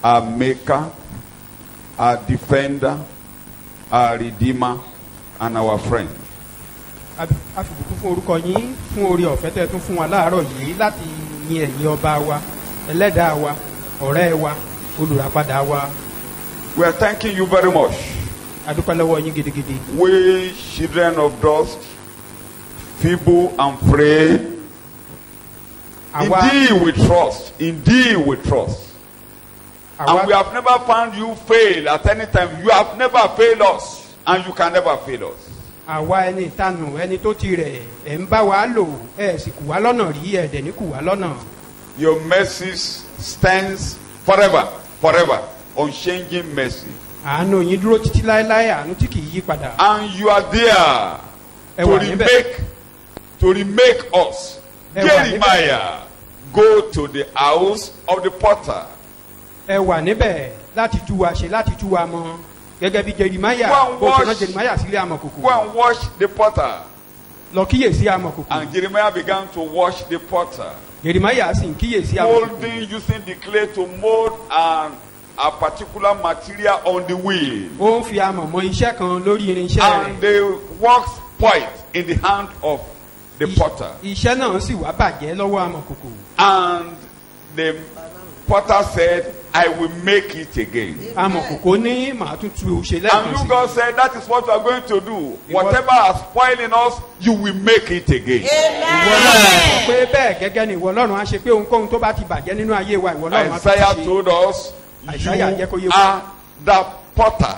our maker, our defender, our redeemer, and our friend. A fi bùkún fún orúkọ yín fún oore ọ̀fẹ́ tẹ́ tún fún wa láàárọ̀ yìí láti yin ẹ̀yin ọba wa, ẹlẹ́dàá wa, ọ̀rẹ́ wa, olùràpadà wa. We are thanking you very much. A dúpẹ́ lọ́wọ́ yín gidigidi. We, children of dust, feeble and frail, indeed we trust. Indeed we trust. And we have never found you fail at any time. You have never failed us, and you can never fail us. Àwa ẹni ìtanù ẹni tó ti rẹ̀ ẹ̀ ń bá wa lò ẹ̀ sì kù wá lọ́nà rí ẹ̀ dẹ̀ ní kù wá lọ́nà. Your mercies stands forever, forever, unchanging mercy. Àánú yín dúró títí láéláé, àánú tí kì í yí padà. And you are there to remake us. Jeremiah, go to the house of the potter. Ẹ wà níbẹ̀ láti tú wa ṣe, láti tú wa mọ gẹ́gẹ́ bí Jeremiah bó ṣe rán Jeremiah sílé amọ̀kòkò. Go and wash the potter. Lọ kíyèsí amọ̀kòkò. And Jeremiah began to wash the potter. Jeremiah sì ń kíyèsí amọ̀kòkò. Molding, using the clay to mold a particular material on the wheel. Ó ń fi amọ̀ mọ iṣẹ́ kan lórí irinṣẹ́ rẹ̀. And the wax spoiled in the hand of the potter. Iṣẹ́ náà sì wá bàjẹ́ lọ́wọ́ amọ̀kòkò. And the potter said, I will make it again. Amọ̀kòkò ní màá tún tú ṣe lẹ́ẹ̀kan sí. And you God said, that is what you are going to do. Whatever has spoiled in us, you will make it again. Ìwọ Ọlọ́run sọ pé bẹ́ẹ̀ gẹ́gẹ́ ni ìwọ Ọlọ́run á ṣe pé ohunkóhun tó bá ti bàjẹ́ nínú ayé wa ìwọ Ọlọ́run á tún ṣe. Isaiah told us, you are the potter.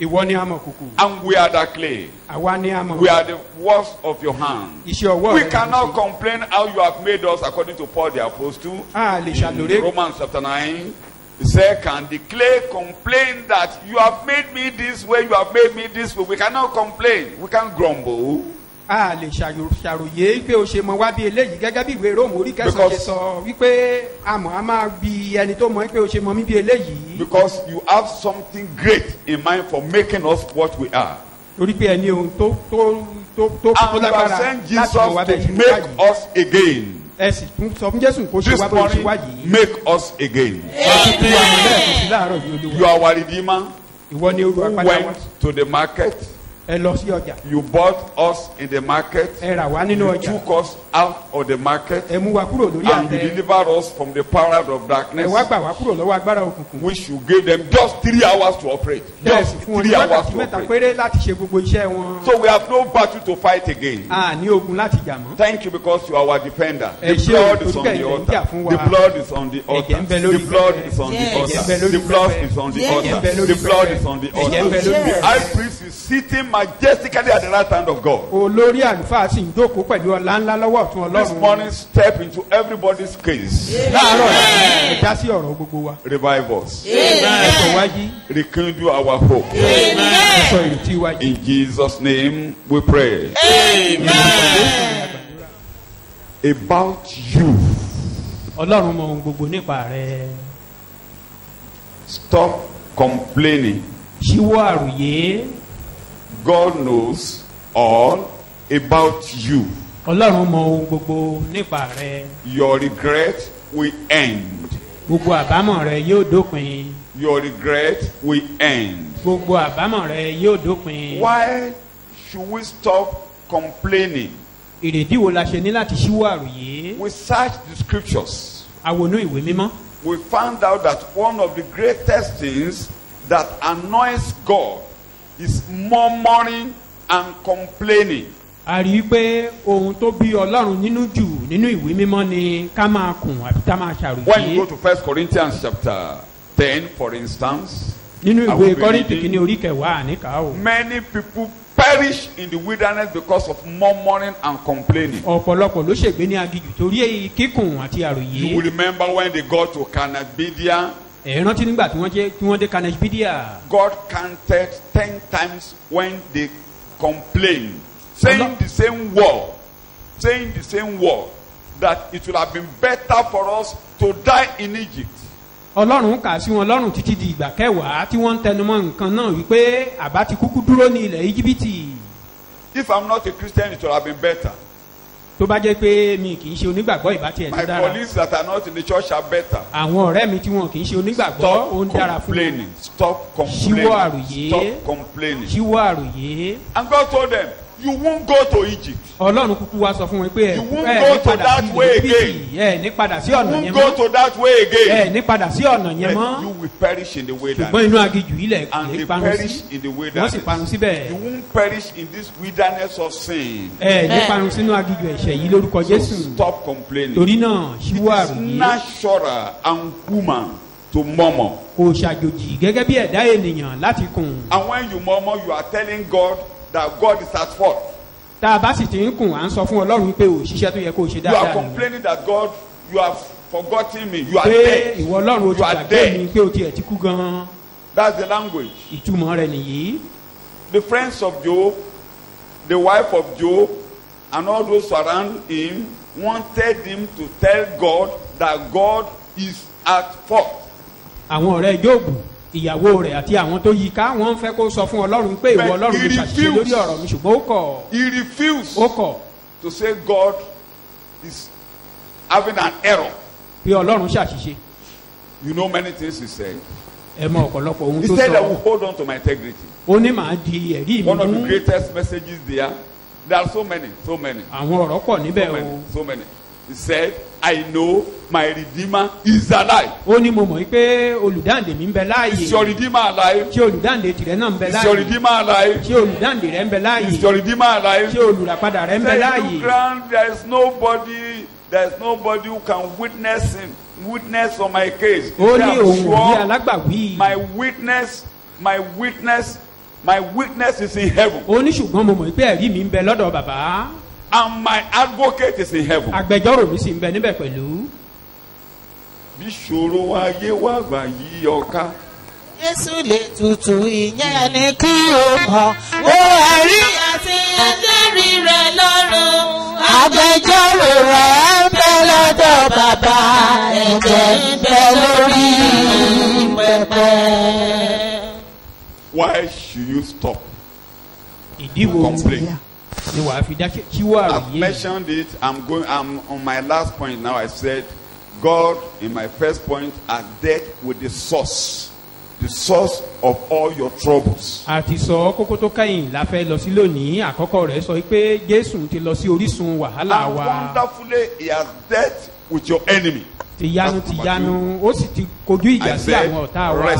Ìwọ ni amọ̀kòkò. And we are the clay. Àwa ni amọ̀. We are the works of your hand. Iṣẹ́ ọwọ́ rẹ. We cannot complain how you have made us according to Paul the Apostle. A lè ṣàlórí. In Romans chapter 9, he said, can the clay complain that you have made me this way, you have made me this way? We cannot complain. We can't grumble. A lè ṣàròyé pé o ṣe mọ wá bí eléyìí gẹ́gẹ́ bí ìwé Róòmù orí kẹsàn-án ṣe sọ wípé àmọ́ a máa bi ẹni tó mọ̀ pé o ṣe mọ mí bí eléyìí. Because you have something great in mind for making us what we are. Torí pé ẹni ohun tó lágbára láti mọ̀ wá bẹ́ẹ̀ ṣe wá yìí. And you have sent Jesus to make us again. Ẹ sì tún sọ fún Jésù kó ṣe wá bẹ́ẹ̀ ṣe wá yìí. Make us again. You are our redeemer. Ìwọ ni olùwàpadà wa. Who went to the market. Ẹ lọ sí ọjà. You bought us in the market. Ẹ rà wá nínú ọjà. You took us out of the market. Ẹ mú wa kúrò lórí àtẹ. And you delivered us from the power of darkness. Ẹ wá gbà wá kúrò lọ́wọ́ agbára òkùnkùn. Which you gave them just 3 hours to operate. Just 3 hours to operate. Péré láti ṣe gbogbo iṣẹ́ wọn. So we have no battle to fight again. A ní ogun láti jà mọ́. Thank you because you are our defender. The blood is on the altar. The blood is on the altar. The blood is on the altar. The blood is on the altar. The blood is on the altar. The high priest is sitting majestically at the right hand of God. Olórí àlùfáà sì ń jókòó pẹ̀lú ọlá ńlá lọ́wọ́ ọ̀tún Ọlọ́run. This morning step into everybody's case. Láàárọ̀ ẹ dá sí ọ̀rọ̀ gbogbo wa. Revive us. Ẹ̀sọ̀ wájú. Rekindle our hope. Ẹ̀sọ̀ ìrètí wájú. In Jesus' name we pray. About you. Ọlọ́run mọ ohun gbogbo nípa rẹ. Stop complaining. Ṣíwọ́ àròyé. God knows all about you. Ọlọ́run mọ ohun gbogbo nípa rẹ. Your regret will end. Gbogbo àbámọ̀ rẹ yóò dópin. Your regret will end. Gbogbo àbámọ̀ rẹ yóò dópin. Why should we stop complaining? Ìrèdí wo la ṣe ní láti ṣíwọ́ àròyé? We searched the scriptures. Àwọnú ìwé mímọ́. We found out that one of the greatest things that annoys God is murmuring and complaining. A rí i pé ohun tó bí Ọlọ́run nínú jù nínú ìwé mímọ́ ni ká máa kùn àbí ká máa ṣàròyé. When you go to 1 Corinthians chapter 10, for instance. Nínú ìwé Kọ́ríńtì kìíní orí kẹwàá àníkà o. Many people perish in the wilderness because of murmuring and complaining. Ọ̀pọ̀lọpọ̀ ló ṣègbé ní aginjù torí kíkùn àti àròyé. You will remember when they got to Cannabidia. Ẹ rántí nígbà tí wọ́n dé Cannabidia. God counted 10 times when they complained, saying the same word, that it would have been better for us to die in Egypt. Ọlọ́run kà sí wọn lọ́rùn títí di ìgbà kẹwàá tí wọ́n ń tẹnumọ́ nǹkan náà wípé àbá ti kúkú dúró ní ilẹ̀ Íjíbítì. If I'm not a Christian, it would have been better. tó bá jẹ́ pé mi kì í ṣe onígbàgbọ́ ìbá tiẹ̀ ti dára. My colleagues that are not in the church are better. àwọn ọ̀rẹ́ mi tí wọn kì í ṣe onígbàgbọ́ ó ń dára fún mi. Stop complaining. ṣíwọ́ àròyé. Stop complaining. ṣíwọ́ àròyé. And God told them, you won't go to Egypt. Ọlọ́run kúkú wá sọ fún mi pé you won't go to that way again. ní padà sí ọ̀nà yẹn mọ́. you won't go to that way again. ní padà sí ọ̀nà yẹn mọ́. you will perish in the wilderness. ṣùgbọ́n inú aginjù ilẹ̀ and they parun perish sí. in the wilderness. wọ́n sì parun síbẹ̀. you won't perish in this wilderness of sin. ní parun sínú aginjù ẹ̀ṣẹ̀ yìí lórúkọ Jésù. so stop complaining. torí náà ṣíwọ́ àròyé. it is natural and human to murmur. kò ṣàjòjì gẹ́gẹ́ bí ẹ̀dá ènìyàn láti kùn. and when you murmur you are telling God that God is at fault. tá a bá sì ti ń kùn à ń sọ fún Ọlọ́run pé òṣìṣẹ́ tó yẹ kó o ṣe dáadáa. you are complaining that God you have forgotten me you are dead. pé ìwọ Ọlọ́run o ti gbàgbé mi pé o tiẹ̀ ti kú gan-an. that's the language. ìtumọ̀ rẹ̀ nìyí. the friends of Job, the wife of Job, and all those around him wanted him to tell God that God is at fault. àwọn ọ̀rẹ́ Jóòbù ìyàwó rẹ̀ àti àwọn tó yí ká wọ́n fẹ́ kó sọ fún Ọlọ́run pé ìwọ Ọlọ́run ló ṣàṣìṣe lórí ọ̀rọ̀ mi ṣùgbọ́n ó kọ̀. he refused ó kọ̀. to say God is having an error. pé Ọlọ́run ṣàṣìṣe. you know many things he said. ẹ mọ ọ̀pọ̀lọpọ̀ ohun tó sọ. he said I will hold on to my integrity. ó ní màá di ẹ̀rí mi mú. one of the greatest messages there are so many. àwọn ọ̀rọ̀ pọ̀ níbẹ̀ o. so many. he said I know my redeemer is alive. ó ní mo mọ̀ pé olùdáǹdè mi ń bẹ láàyè. is your redeemer alive? ṣé olùdáǹdè tìrẹ náà ń bẹ láàyè? is your redeemer alive? ṣé olùdáǹdè rẹ ń bẹ láàyè? is your redeemer alive? ṣé olùràpadà rẹ ń bẹ láàyè? there is nobody who can witness on my case. ó ní òun ò ní alágbàwí. my witness is in heaven. ó ní ṣùgbọ́n mo mọ̀ pé ẹ̀rí mi ń bẹ lọ́dọ̀ bàbá. and my advocate is in heaven. agbẹjọ́rò mi sì ń bẹ níbẹ̀ pẹ̀lú. bí ṣòro ayé wá gbà yí ọ̀ká. Jésù lè tutù ìyẹn ni kí o mọ̀. Wo ẹ̀rí àti ẹlẹ́rìí rẹ̀ lọ́rùn. Agbẹjọ́rò rẹ̀ ń bẹ lọ́dọ̀ bàbá. Ẹ̀jẹ̀ ń bẹ lórí pẹpẹ. Why should you stop? Ìdíwọ́ ni wàá fi dákẹ́ ṣíwọ́ àròyé. I've mentioned it. I'm on my last point now. I said God in my first point has dealt with the source of all your troubles. àti sọ kókó tó kẹ́yìn la fẹ́ lọ sí lónìí àkọ́kọ́ rẹ̀ sọ pé Jésù ti lọ sí orísun wàhálà wa. and wonderfully he has dealt with your enemy. tìyanu ó sì ti kojú ìjà sí àwọn ọ̀tá wa.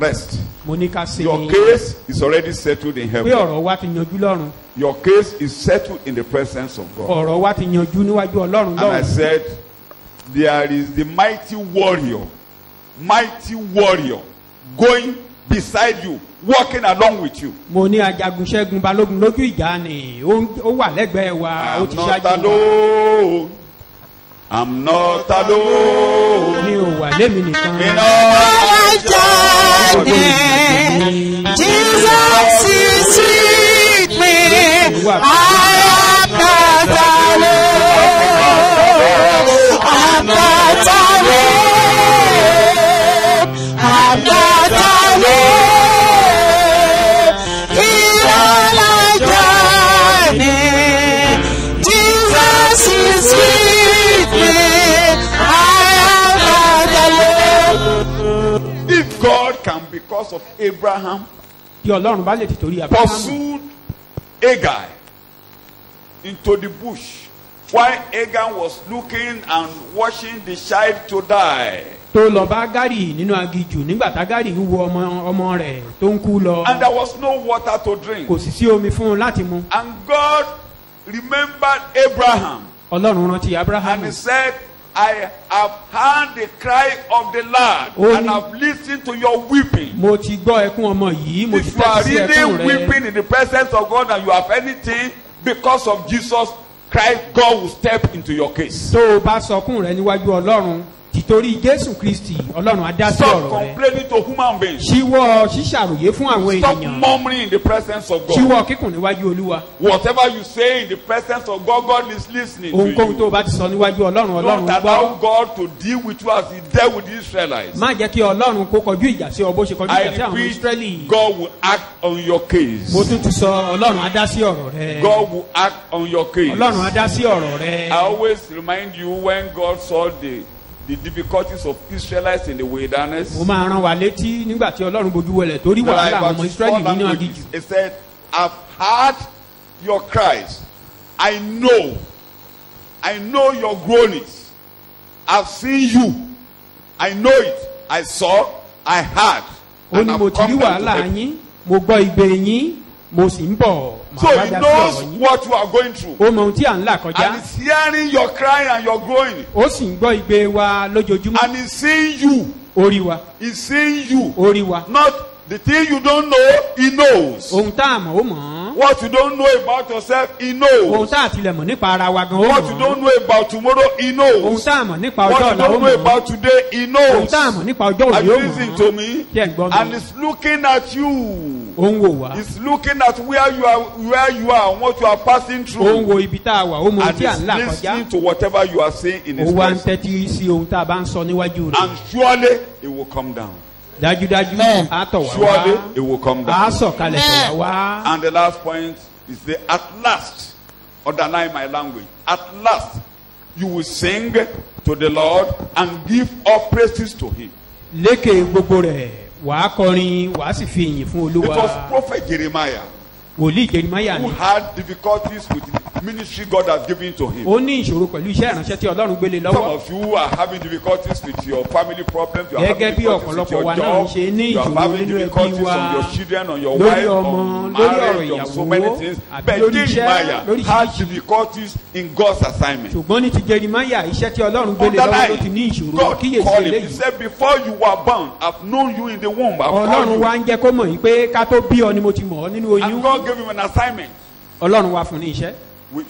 rest. mo ní ká sinmi. your case is already settled in heaven. pé ọ̀rọ̀ wa ti yanjú lọ́run. your case is settled in the presence of God. ọ̀rọ̀ wa ti yanjú níwájú Ọlọ́run lọ́run. and I said there is the mighty warrior going beside you, walking along with you. mo ní ajagun ṣẹ́gun balógun lójú ìjà ni ó wà lẹ́gbẹ̀ẹ́ wa ó ti ṣáájú wa. I'm not alone. mi ò wà lémi nìkan. Jesus is with me. I am not alone. I'm not alone. I'm not alone. In all I journey, Jesus is with me. I am not alone. If God can, because of Abraham, tí Ọlọ́run bá lè ti torí Abraham pursued Hagar into the bush while Hagar was looking and watching the child to die. tó lọ bá Ágárì nínú aginjù nígbà tá Ágárì ń wo ọmọ rẹ̀ tó ń kú lọ. and there was no water to drink. kò sì sí omi fún un láti mu. and God remembered Abraham. Ọlọ́run rántí Abraham. and he said, I have heard the cry of the lad and have listened to your weeping. mo ti gbọ́ ẹkún ọmọ yìí mo ti if you are tẹ́tí sí ẹkún really rẹ. weeping in the presence of God and you have anything because of Jesus Christ, God will step into your case. tó o bá sọkún rẹ níwájú Ọlọ́run ti Títorí Jésù Kristi, Ọlọ́run á dá sí Stop ọ̀rọ̀ rẹ. complaining to human beings. Ṣíwọ́ ṣíṣàròyé fún àwọn Stop ènìyàn. murmuring in the presence of God. Ṣíwọ́ kíkùn níwájú Olúwa. Whatever you say in the presence of God, God is listening to Ohunkóhun tó you. o bá ti sọ níwájú Ọlọ́run, Ọlọ́run Don't gbọ́. allow God to deal with you as He dealt with the Israelites. Má jẹ́ kí Ọlọ́run kó kọjú ìjà sí ọ bó ṣe kọjú I ìjà sí àwọn repeat, Ísírẹ́lì. God will act on your case. Mo tún ti sọ Ọlọ́run á dá sí ọ̀rọ̀ rẹ. God will act on your case. Ọlọ́run á dá sí ọ̀rọ̀ rẹ. I always remind you when God saw the difficulties of Israelites in the wilderness. Mo máa rán wa létí nígbà tí Ọlọ́run bojú wọlẹ̀ torí There wàhálà are àwọn ọmọ about Ísírẹ́lì 4 nínú languages. aginjù. He said, I've heard your cries. I know your groanings. I've seen you. I know it. I saw, I heard. Ó And ní mo I've ti rí come down to wàhálà help. yín, mo gbọ́ igbe yín, mo sì ń bọ̀. So Màá wá he dá sí knows ọ̀rọ̀ yín. what you are going through. Ó mọ ohun tí à ń là And kọjá. he's hearing your crying and your groaning. Ó sì ń gbọ́ igbe wa lójoojúmọ́. And he's seeing you. Ó rí wa, He's seeing you. ó rí wa. Not the thing you don't know, he knows. Ohun tá a mọ̀ ó mọ̀ ọ́n. What you don't know about yourself, he Ohun knows. tá a tilẹ̀ mọ̀ nípa ara wa gan ó What you mọ̀ ọ́n. don't know about tomorrow, he Ohun knows. tá a mọ̀ nípa ọjọ́ What you ọ̀la ó don't know mọ̀ ọ́n. about today, he Ohun knows. tá a mọ̀ nípa ọjọ́ Are òní you ó mọ̀ listening ọ́n. to me? Kí ẹ̀ ń gbọ́ mi. And he's looking at you. Ó ń wò wá. He's looking at where you are and what you are passing Ó ń through. wo ibi tá a wà, ó mọ ohun And tí à he's ń là listening kọjá. to whatever you are saying in Ó his wá ń presence. tẹ́tí sí ohun tá a bá ń sọ níwájú rẹ̀. And surely it will come down. Dájúdájú, Amen. á tọ̀ wá Surely wá. it will come Á down. sọ̀kalẹ̀ tọ̀ wá wá. And the last point is the at last, underline my language, at last you will sing to the Lord and give all praises to him. Lékè gbogbo rẹ̀, wàá kọrin, wàá sì fi ìyìn fún It Olúwa. was prophet Jeremiah Wòlíì Jeremáyà who ni. had difficulties with the ministry God has given to him. Ó ní ìṣòro pẹ̀lú iṣẹ́ ìránṣẹ́ tí Ọlọ́run gbélé Some lọ́wọ́. of you are having difficulties with your family problems. You are Gẹ́gẹ́ having bí difficulties with ọ̀pọ̀lọpọ̀ your wa náà job. ṣe ní You are ìṣòro having nínú ẹbí difficulties wa. on your children, on your Lórí wife, ọmọ, on lórí ọ̀rọ̀ marriage, on so many ìyàwó, things. àbí But lórí iṣẹ́, Jeremiah lórí had ṣíṣí. difficulties in God's assignment. Ṣùgbọ́n ní ti Jeremáyà, iṣẹ́ tí Ọlọ́run gbélé lọ́wọ́ ló ti ní ìṣòro. God Kíyèsí called him. He eléyìí. said, before you were born, I've known you in the womb. I've Ọlọ́run called wa you. ń jẹ́ kó mọ̀ yìí pé ká tó bí ọ ni mo ti mọ̀ ọ́ nínú oyún. And God gave him an assignment. Ọlọ́run wa fún ní iṣẹ́.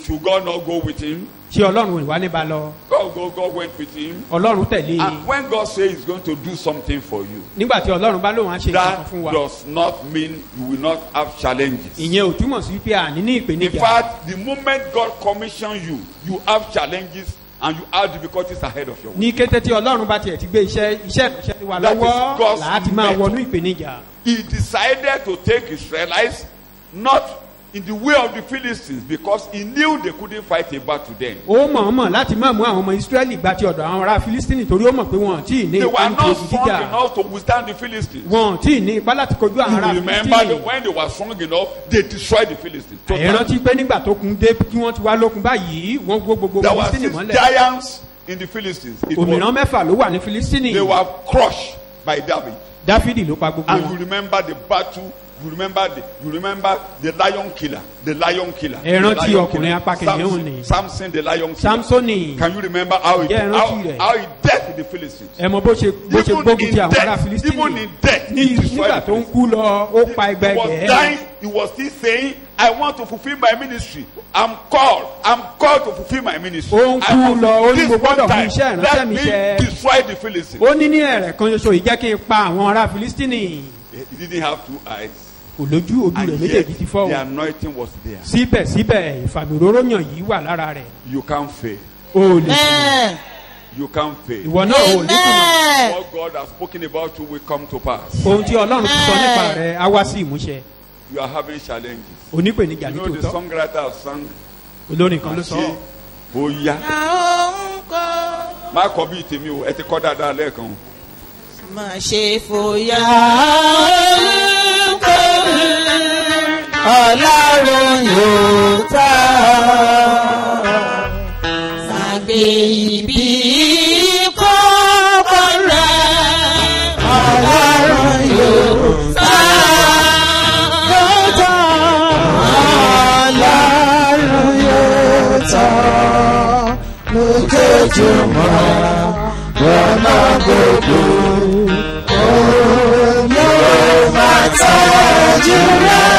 Should God not go with him? Ṣé Ọlọ́run ìwà níbà lọ? God went with him. Ọlọ́run tẹ̀lé e. And when God says he's going to do something for you, Nígbà tí Ọlọ́run bá lóun á ṣe nǹkan that fún wa. does not mean you will not have challenges. Ìyẹn ò túmọ̀ sí pé àní ní In ìpèníjà. fact, the moment God commissions you, you have challenges and you have difficulties ahead of your way. Ní kété tí Ọlọ́run bá tiẹ̀ ti gbé iṣẹ́ ìránṣẹ́ wa That is lọ́wọ́ God's láti máa method. wọnú ìpèníjà. He decided to take Israelites not in the way of the Philistines because he knew they couldn't fight a battle then. Ó mọ̀ọ́mọ̀ láti máa mú àwọn ọmọ Ísírẹ́lì gba ti ọ̀dọ̀ àwọn ará Fílístínì torí ó mọ̀ pé wọn ò tí ì ní They ipá were ní not kejì strong jíjà. enough to withstand the Philistines. Wọn ò tí ì ní ipá láti kojú àwọn ará You remember that Fílístínì. when they were strong enough, they destroyed the Philistines. Ẹ Totally. rántí pé nígbà tó kún dé kí wọ́n ti wá lókun báyìí wọ́n gbó gbogbo There were Fílístínì 6 mọ́lẹ̀. giants in the Philistines. It Òmìrán was, mẹ́fà ló wà ní Fílístínì. they were crushed by David. Dáfídì ló pa gbogbo And you wọn. remember the battle. You remember the lion killer. The lion killer. Ẹ rántí The lion ọkùnrin killer. apakìnìún ni. Samson the lion killer. Samsoni. Can you remember how he Ǹjẹ́ ẹ rántí rẹ̀? how he dealt with the Philistines? Ẹ mọ bó ṣe gbógun ti àwọn ará even Fílístínì. in death, he Ní destroyed nígbà the tó ń Philistines. kú lọ ó pa He was ẹgbẹgbẹ. dying. He was still saying, "I want to fulfill my ministry. I'm called to fulfill my ministry. Ó ń I kú must- lọ, ó ní this mo gbọ́dọ̀ one mú time, iṣẹ́ ìránṣẹ́ let mi me ṣẹ. destroy the Philistines." Ó ní ní ẹ̀rẹ̀ kan ṣoṣo yìí jẹ́ kí n pa àwọn ará Fílístínì. He didn't have 2 eyes. Kò lójú ojú And rẹ̀ yet, méjèèjì ti fọ́ the o. anointing was there. Síbẹ̀síbẹ̀ ìfàmìróróyàn yìí wà lára rẹ̀. You can't fail. O ò lè kùnà. Amen. You can't fail. Ìwọ náà ò ní kùnà. Amen. What God has spoken about you will come to pass. Ohun tí Ọlọ́run ti sọ nípa rẹ̀ á wá sí ìmúṣẹ. You are having challenges. Onípèníjà You ní know the tòótọ́. songwriter of song. Olórin kan ló sọ ọ́. Ó yá. Àwọn kan Má kọ bí tèmi o, ẹ ti kọ́ dáadáa lẹ́ẹ̀kan o. má ṣe fòyà. Ọlọ́run yóò tà ọ́. Ṣàgbé ibi kọ́kọ́ rẹ̀. Ọlọ́run yóò tà ọ́. Ọlọ́run yóò tà ọ́. Lójoojúmọ́ lọ́nà gbogbo. Òun yóò máa tọ́jú rẹ̀.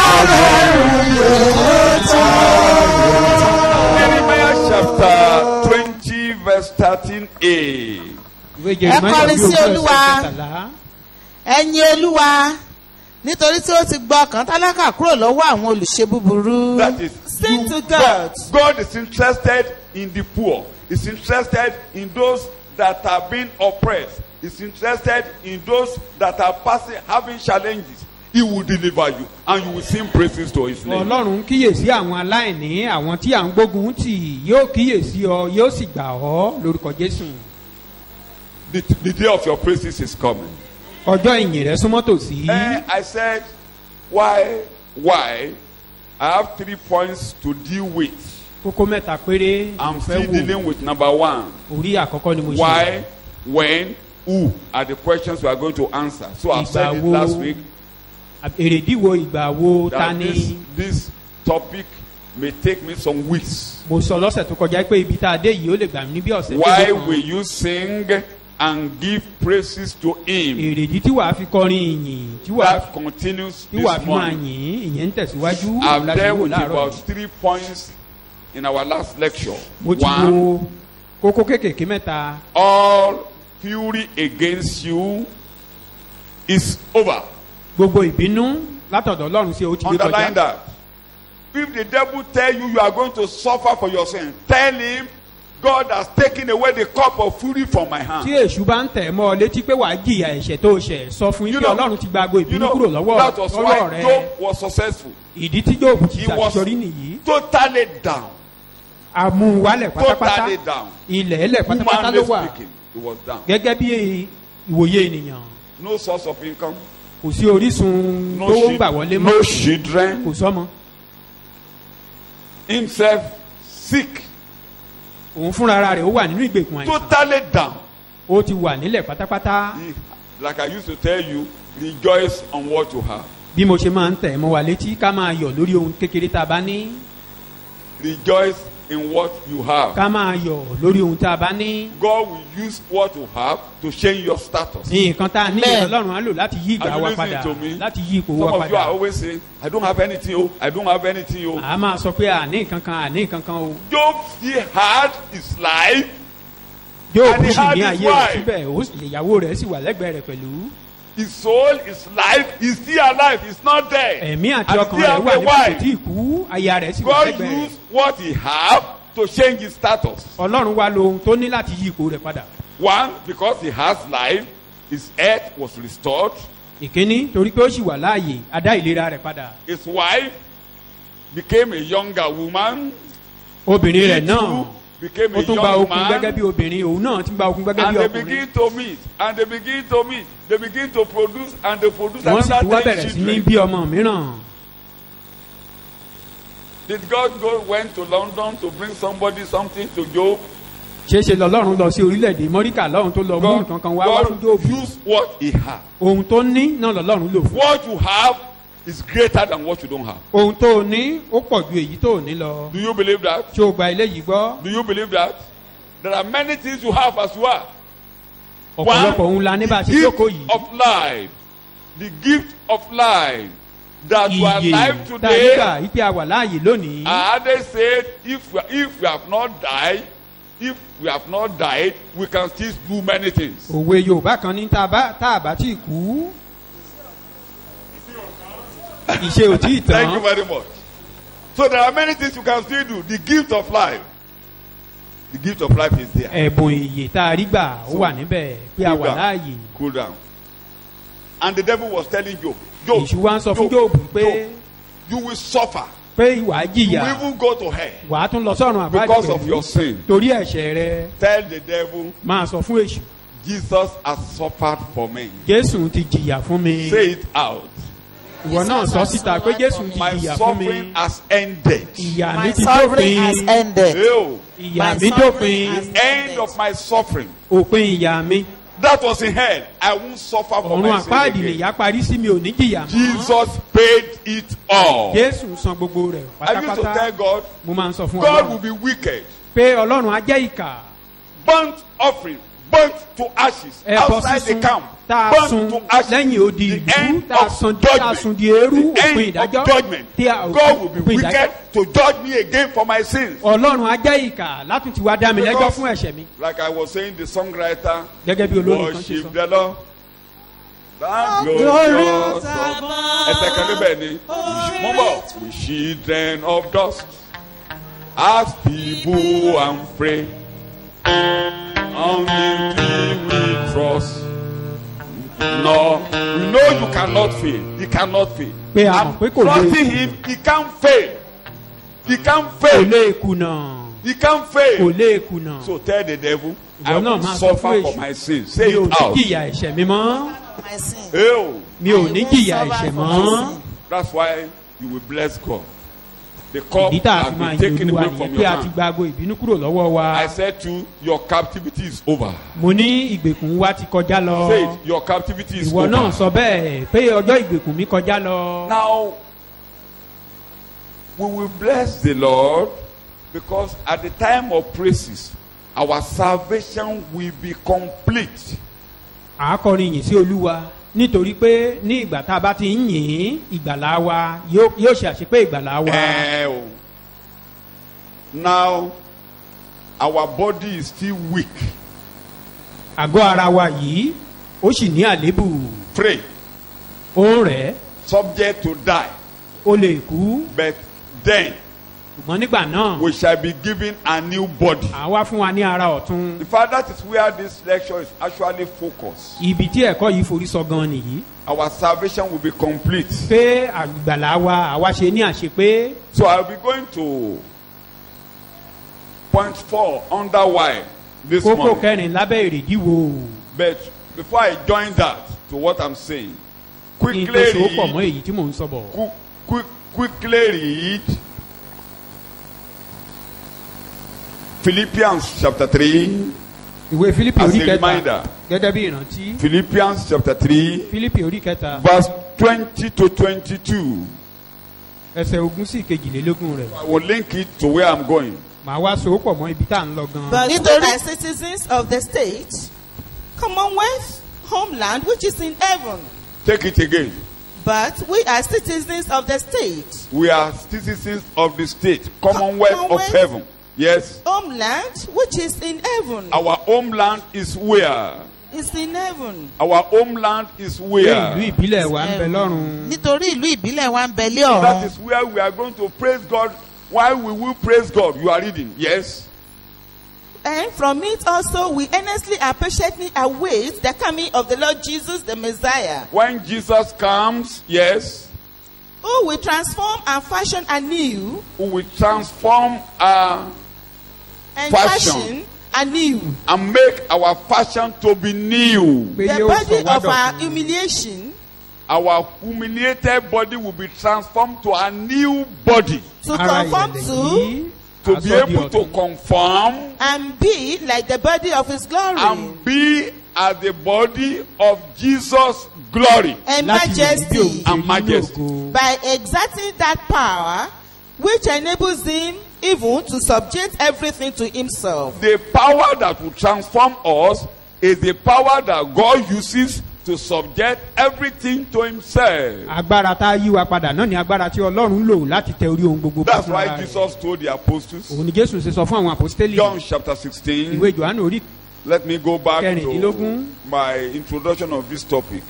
Ọlọ́run yóò tọ́. Jeremiah chapter 20 verse Ẹ kọrin sí Olúwa. Ẹ̀yin Olúwa. Nítorí tí ó ti gbọ́ ọkàn tálákà kúrò lọ́wọ́ àwọn olùṣe búburú. That is, Sing to God. God is interested in the poor. He's interested in those that are being oppressed. He's interested in those that are having challenges. He will deliver you and you will sing praises to his name. Ọlọ́run kíyèsí àwọn aláìní, àwọn tí à ń gbógun tì, yóò kíyèsí ọ, yóò sì gbà ọ́ lórúkọ Jésù. The day of your praises is coming. Ọjọ́ ìyìn rẹ̀ súnmọ́ tòsí. I said, why? I have 3 points to deal with. Kókó mẹ́ta péré. I'm still dealing with number 1. Orí àkọ́kọ́ ni mo ṣe. Why, when, who are the questions we are going to answer. So I said it last week. Èrèdí wo, ìgbà wo, ta ni. This topic may take me some weeks. Mo sọ lọ́sẹ̀ tó kọjá pé ibi tá a dé yìí ó lè gbà mí ní bí ọ̀sẹ̀ tó Why kàn. will you sing and give praises to him? Èrèdí tí wàá fi kọrin ìyìn, that continues tí wàá this fi máa morning. yìn, ìyẹn ń tẹ̀síwájú. I've dealt with about 3 points in our last lecture. Mo ti wo kókó kékèké mẹ́ta. All fury against you is over. Gbogbo ìbínú látọ̀dọ̀ Ọlọ́run sí o ti gbé kọjá. Underline that. If the devil tell you you are going to suffer for your sin, tell him God has taken away the cup of fury from my hand. Tí èṣù bá ń tẹ̀ mọ́ ọ létí pé wàá jìyà ẹ̀ṣẹ̀ tó ṣẹ̀, sọ fún yín pé Ọlọ́run ti gba ago ìbínú kúrò lọ́wọ́ that was why rẹ. Job was successful. Ìdí tí Job ti He was ṣàṣeyọrí nìyí. totally down. Àmúwálẹ̀ pátápátá. Totally down. Ilẹ̀ ẹlẹ̀ pátápátá ló Humanly wà. speaking, he was down. Gẹ́gẹ́ bí ìwòye ènìyàn. No source of income. Kò sí orísun tó ń gbà wọlé mọ́. No children. Kò sọ́mọ. Himself sick. Òun fúnra rẹ̀ ó wà nínú ìgbèkùn àìsàn. Totally down. Ó ti wà nílẹ̀ pátápátá. Like I used to tell you, rejoice on what you have. Bí mo ṣe máa ń tẹ̀ mọ́ wa létí ká máa yọ̀ lórí ohun kékeré tá a bá ní. Rejoice in what you have. Ká máa yọ̀ lórí ohun tá a bá ní. God will use what you have to change your status. Nǹkan tá a ní Ọlọ́run á lò láti yí ìgbà wa padà, láti yí ipò wa Some of you are padà. always saying, I don't have anything, oh, I don't have anything, oh. A máa sọ pé àní nǹkan kan o. Job still had his life. Yóò And kú he sí had ní his ayé rẹ̀ wife. síbẹ̀, ìyàwó rẹ̀ sì wà lẹ́gbẹ̀ẹ́ rẹ̀ pẹ̀lú. His soul, his life, he's still alive, he's not dead. Ẹ̀mí àti And ọkàn still rẹ̀ have wà a níbi kò wife. tí ì kú, aya rẹ̀ sì wà God lẹ́gbẹ̀ẹ́ rẹ̀. used what he have to change his status. Ọlọ́run wá lo ohun tó ní láti yí ipò rẹ̀ padà. One, because he has life, his health was restored. Ìkíní torí pé ó sì wà láàyè, a dá ìlera rẹ̀ padà. His wife became a younger woman. Obìnrin rẹ̀ He náà too became ó a tún gba young okun gẹ́gẹ́ man. bí obìnrin, òun náà ti gba okun gẹ́gẹ́ And bí they ọkùnrin. begin to meet, and they begin to meet, they begin to produce, and they produce Wọ́n sì tún wá another bẹ̀rẹ̀ 10 sí ní children. bí ọmọ mìíràn. Did God went to London to bring somebody something to Job? Ṣéṣe lọ́lọ́run lọ sí orílẹ̀-èdè Mọ́ríkà lọ́run tó lọ mú nǹkan kan wá fún God Jóòbù. used what he had. Ohun tó ní náà lọ́lọ́run lò fún. What you have is greater than what you don't have. Ohun tó ní ó pọ̀ ju èyí tó ní lọ. Do you believe that? Ṣé o gba eléyìí gbọ́? Do you believe that? There are many things you have as you are. Ọ̀pọ̀lọpọ̀ ohun la ní bá a ṣe The jókòó gift yìí. of life. The gift of life. That you are Iye alive tàyíká today. ìpè àwà láàyè lónìí. They said if we have not died, we can still do many things. Òwe Yorùbá kan ní tá a bá tí ì kú. Ìṣe ò tí ì Thank you tán. very much. So there are many things you can still do. The gift of life. The gift of life is there. Ẹ̀bùn ìyè tá a rí gbà ó wà níbẹ̀ pé a wà láàyè. Cool down. And the devil was telling Job, Èṣù wá ń sọ fún Jóòbù pé you will suffer. pé ìwà You jìyà will even go to hell wàá tún lọ sọ́run àbájá because of your sin. torí ẹ̀ṣẹ̀ rẹ. Tell the devil, Máa sọ fún Èṣù. Jesus has suffered for me. Jésù ti jìyà fún mi. Say it out. Ìwọ náà sọ síta pé Jésù ti My jìyà fún mi. suffering has ended. Ìyà mi My ti suffering has dópin. ended. Ew. Ìyà mi dópin. End of my suffering. Òpin ìyà mi. That was in hell. I won't suffer for Ọ̀run my sin àpáàdì again. nìyá parí sí mi ò ní jìyà mọ́. Jesus paid it all. Jésù san gbogbo rẹ̀ I used to tell pátápátá. God, Mo máa ń sọ fún God will Ọlọ́run be wicked. pé Ọlọ́run á jẹ́ ìkà. Burnt offering, burnt to ashes outside the camp. Burnt to ashes. The end of judgment. God will be wicked to judge me again for my sins. Like I was saying, the songwriter, worship the Lord. Glorious we children of dust, as people and pray, only we trust. No, we know you cannot fail. He cannot fail. I'm trusting him. He can't fail. He can't fail. He can't fail. So tell the devil, I will suffer for my sins. Say it out. That's why you will bless God. The cup has been taken away from your hand. I said to you, your captivity is over. Say it, your captivity is over. Now, we will bless the Lord because at the time of praises, our salvation will be complete. Nítorí pé ní ìgbà tá a bá ti ń yìn ìgbàlà wa yóò ṣe àṣepé ìgbàlà wa. Now our body is still weak. Àgọ́ ara wa yìí ó sì ní àléébù. Free. Ó rẹ̀. Subject to die. Ó lè kú. But then we shall be given a new body. In fact, that is where this lecture is actually focused. Our salvation will be complete. So I'll be going to point 4 under why this morning. But before I join that to what I'm saying, quickly read Philippians chapter 3. As a reminder, Philippians chapter 3, verse 20 to 22. I will link it to where I'm going. But if they are citizens of the state, commonwealth, homeland, which is in heaven. Take it again. But we are citizens of the state. We are citizens of the state, commonwealth of heaven. Yes. Homeland, which is in heaven. Our homeland is where? It's in heaven. Our homeland is where? That is where we are going to praise God. Why we will praise God? You are reading. Yes. And from it also we earnestly and patiently await the coming of the Lord Jesus, the Messiah. When Jesus comes, yes. Who will transform and fashion anew. Who will transform and fashion anew. And make our fashion to be new. The body of our humiliation. Our humiliated body will be transformed to a new body. To conform to be able to conform. And be like the body of his glory. And be as the body of Jesus' glory. And majesty. And majesty. By exerting that power which enables him even to subject everything to himself. The power that will transform us is the power that God uses to subject everything to himself. That's why Jesus told the apostles. John chapter 16. Let me go back to my introduction of this topic.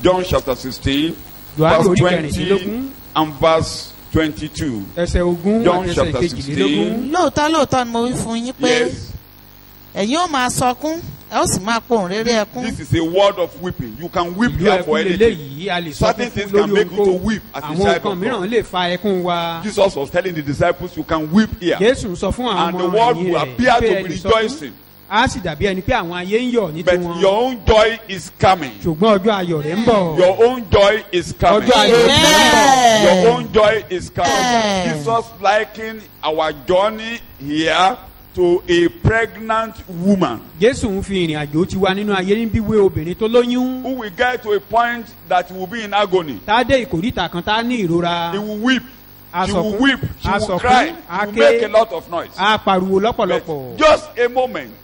John chapter 16, verse 20 and verse 22. John chapter 16. Yes. This is a word of weeping. You can weep here for anything. Certain things can make you to weep as a child of God. Jesus was telling the disciples, you can weep here. And the world will appear to be rejoicing. But your own joy is coming. Your own joy is coming. Your own joy is coming. Jesus likened our journey here to a pregnant woman who will get to a point that will be in agony. He will weep. She will weep. She will cry. She will make a lot of noise. But just a moment.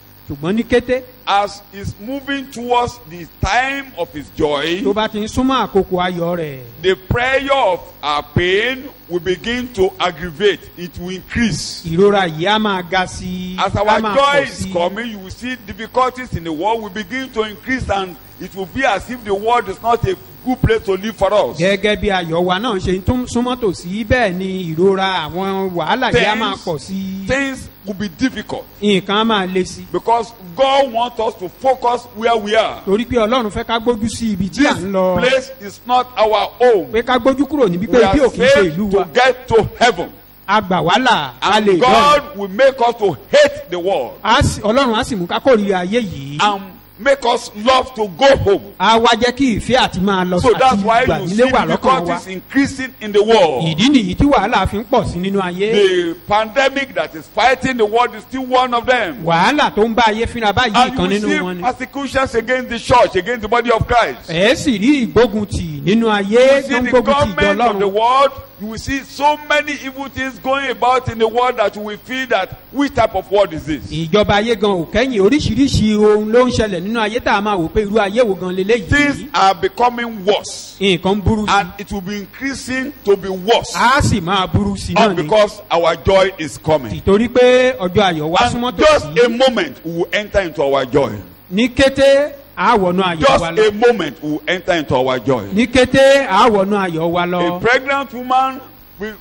as he's moving towards the time of his joy, tó bá ti ń súnmọ́ àkókò ayọ̀ rẹ̀, the prayer of our pain will begin to aggravate. It will increase. ìrora yìí á máa ga sí i, As á our máa joy pọ̀ is sí i. coming, you will see difficulties in the world will begin to increase, and it will be as if the world is not a good place to live for us. Gẹ́gẹ́ bí ayọ̀ wa náà ṣe ń súnmọ́ tòsí, bẹ́ẹ̀ ni ìrora àwọn wàhálà yìí á máa pọ̀ sí i. Things will be difficult Nǹkan á máa le sí i. because God wants us to focus where we are. Torí pé Ọlọ́run fẹ́ ká gbójú sí ibi tí à This ń lọ. place is not our home. Pé ká gbójú kúrò níbi pé We ibi are ò kì í ṣe saved ìlú to wa. get to heaven. A gbà wá là, a lè And dọ́run. God will make us to hate the world Ọlọ́run á sì mú ká kórìíra ayé yìí. and make us love to go home. A wá jẹ́ kí ìfẹ́ àti máa lọ So àti that's why ìgbà you see nílé wà lọ́kàn wa. difficulties increasing in the world. Ìdí nìyí tí wàhálà fi ń pọ̀ sí nínú ayé. The pandemic that is fighting the world is still one of them. Wàhálà tó ń bá ayé fínra báyìí And kan you nínú wọn see ni. persecutions against the church, against the body of Christ. Ẹ sì rí ìgbóguntì nínú ayé You tó see ń the gbógun ti ìjọ government of the Ọlọ́run. world, you will see so many evil things going about in the world that you will feel that which type of world is this? Ìjọba ayé gan ò kẹ́yìn, oríṣiríṣi ohun ló ń ṣẹlẹ̀ nínú ayé tá a máa wò pé irú ayé wo gan leléyìí. Things are becoming worse Nǹkan ń burú sí and it will be increasing to be worse. i. A sì máa burú sí i All náà ni. because our joy is coming. Ìtorí pé ọjọ́ ayọ̀ wá súnmọ́ And just a tòsí. moment we will enter into our joy. Ní kété a wọnú ayọ̀ Just wa lọ. a moment we will enter into our joy. Ní kété a wọnú ayọ̀ wa A lọ. pregnant woman,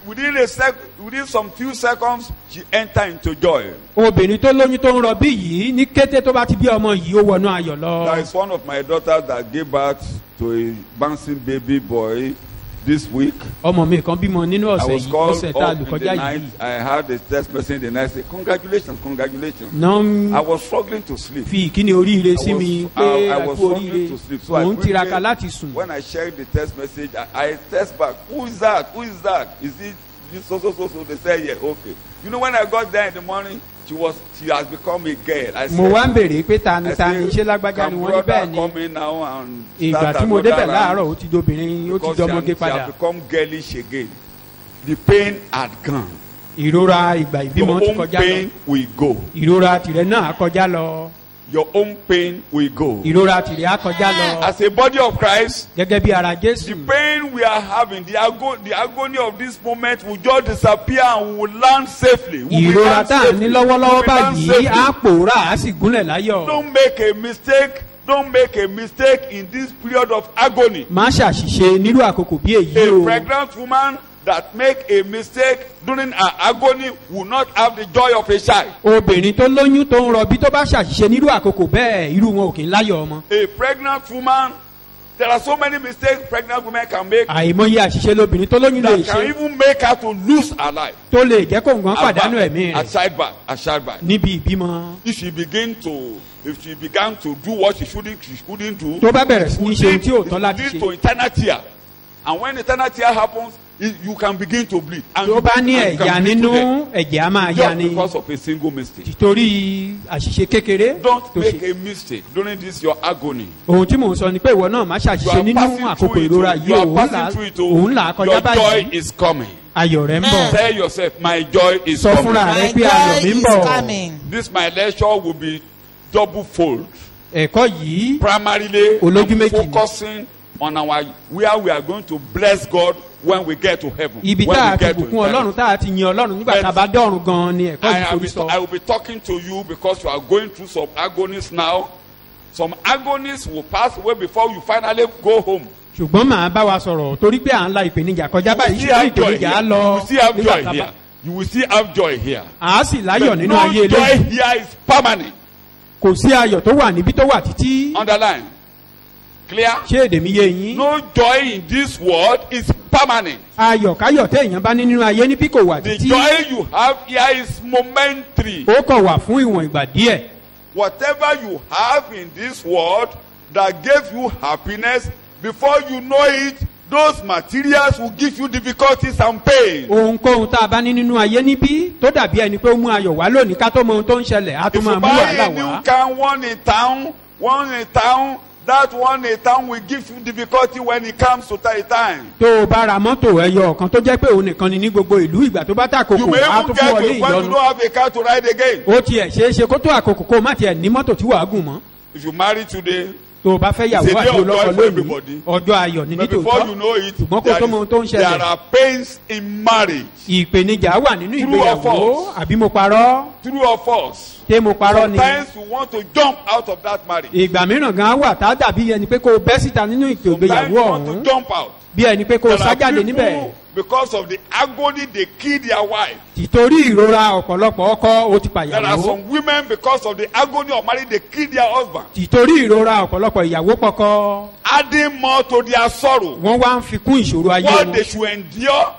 within some few seconds, she enter into joy. Obìnrin tó lóyún tó ń rọbí yìí, ní kété tó bá ti bí ọmọ yìí ó wọnú ayọ̀ There lọ. is one of my daughters that gave birth to a bouncing baby boy this week. Ọmọ mi kan bímọ nínú I ọ̀sẹ̀ was yìí, called ọ̀sẹ̀ tá a up lù in kọjá the night. yìí. I had a text message the night say, congratulations, congratulations. Náà I was struggling to sleep. fi ìkíni oríire sí mi pé I ẹ was kú struggling oríire. to sleep. So I Mò ń tiraka quickly, láti sùn. when I checked the text message, I text back, who is that? Who is that? Is it so? They said, yeah, okay. You know, when I got there in the morning, she has become a girl. I Mo wá ń said, béèrè pé ta ni ṣé lágbájá ni can wọ́n ní brother bẹ́ẹ̀ ni. come in now and Ìgbà start tí mo débẹ̀ another round? láàárọ̀ ó ti dobìnrin, ó ti Because dọmọge she padà. has become girlish again. The pain had gone. Ìrora ìgbà ìbímọ Your ti own kọjá lọ. pain will go. Ìrora tìrẹ náà á kọjá lọ. Your own pain will go. Ìrora tìrẹ á kọjá lọ. As a body of Christ, Gẹ́gẹ́ bí ara the Jésù. pain we are having, the agony of this moment will just disappear and we will land safely. We will Ìrora land tá à ń safely. ní lọ́wọ́lọ́wọ́ We will land báyìí safely. á pòórá á sì gúnlẹ̀ láyọ̀. Don't make a mistake. Don't make a mistake in this period of agony. Má ṣàṣìṣe nírú àkókò bí èyí A o. pregnant woman that make a mistake during her agony will not have the joy of a child. Obìnrin tó lóyún tó ń rọbí tó bá ṣàṣìṣe nírú àkókò bẹ́ẹ̀, irú wọn ò kì í láyọ̀ ọmọ. A pregnant woman, there are so many mistakes pregnant women can make Àìmọye àṣìṣe lobìnrin tó lóyún lè that can ṣe even make her to lose her life. tó lè jẹ́ kó nǹkan pàdánù ẹ̀mí At rẹ̀ childbirth. níbi ìbímọ. If she began to do what she couldn't do, Tó bá bẹ̀rẹ̀ sí ní ṣe ohun tí ò it tọ́ láti lead ṣe. to internal tear. And when internal tear happens, you can begin to bleed. And Tó bá ní and you can ẹ̀yà bleed to nínú, death. ẹ̀jẹ̀ á máa yá Just ni. because of a single mistake. Títorí àṣìṣe kékeré Don't tó make ṣe. a mistake during this your agony. Ohun tí mò ń sọ ni pé ìwọ náà má You ṣàṣìṣe are nínú passing àkókò through it. ìrora You yìí are passing through it. òun là á kọjá Your joy báyìí. is coming. Ayọ̀ rẹ̀ ń bọ̀. Tell yourself, my joy is Sọ coming. fúnra My rẹ pé ayọ̀ mi joy ń is bọ̀. coming. This my lecture will be double fold. Ẹ̀kọ́ yìí Primarily, Olójú I'm méjì ni. focusing on where we are going to bless God when we get to heaven. ibi When tá we a ti get to bùkún heaven. Ọlọ́run tá a ti yin Ọlọ́run nígbà tá a bá dọ̀run gan-an ni ẹ̀kọ́ yìí forí sọ. I will be talking to you because you are going through some agonies now. Some agonies will pass away before you finally go home. Ṣùgbọ́n màá bá wa sọ̀rọ̀ torí pé à ń la ìpèníjà kọjá You will báyìí still ṣùgbọ́n have joy ìpèníjà á here. lọ You will still have nígbà joy tá a bá. here. You will still have joy here. À á sì láyọ̀ But nínú no ayé joy eléyìí. here is permanent. Kò sí ayọ̀ tó wà níbi tó wà títí. Underline. Clear? Ṣé èdè mi yé yín? No joy in this world is permanent. Ayọ̀ káyọ̀ tẹ́ èèyàn bá ní nínú ayé níbí kò wà The títí. joy you have here is momentary. Ó kàn wà fún ìwọ̀n ìgbà díẹ̀. Whatever you have in this world that gave you happiness, before you know it, those materials will give you difficulties and pain. Ohunkóhun tá a bá ní nínú ayé níbí tó dàbí ẹni pé ó mú ayọ̀ wá lónìí ká tó mọ ohun tó ń ṣẹlẹ̀ á If tún máa you mú buy wàhálà a new wá. car, one in town, that one in town will give you difficulty when it comes to a time. Tó o bá ra mọ́tò ẹyọ kan tó jẹ́ pé òun nìkan ni ní gbogbo ìlú ìgbà tó bá You tàkókò may á even tún fún get ọ to ní when you ìyọnu. don't have a car to ride again. Ó tiẹ̀ ṣeé ṣe kó tó àkókò kó má tiẹ̀ ní mọ́tò tí wàá gùn mọ́. If you marry today, tó o bá fẹ́ yàwó àti olóko lónìí ọjọ́ ayọ̀ ní nítòótọ́ ṣùgbọ́n kó tó mọ ohun tó ń ṣẹlẹ̀. there are pains in marriage. ìpèníjà wà nínú ìgbéyàwó àbí mo parọ́. true or false. ṣé mo parọ́ ni. sometimes you want to jump out of that marriage. ìgbà mìíràn gan wà tá dàbí ẹni pé kó o bẹ́ síta nínú ìgbéyàwó ọ̀hún. sometimes you want to jump out. bí ẹni pé kó o sájáde níbẹ̀. because of the agony they kill their wife. ìtorí ìrora ọ̀pọ̀lọpọ̀ ọkọ o ti pàyàwó. there are some women because of the agony of marriage they kill their husband. ìtorí ìrora ọ̀pọ̀lọpọ̀ ìyàwó pọkọ. adding more to their sorrow. wọ́n wá ń fi kún ìṣòro ayé wọn. what they should endure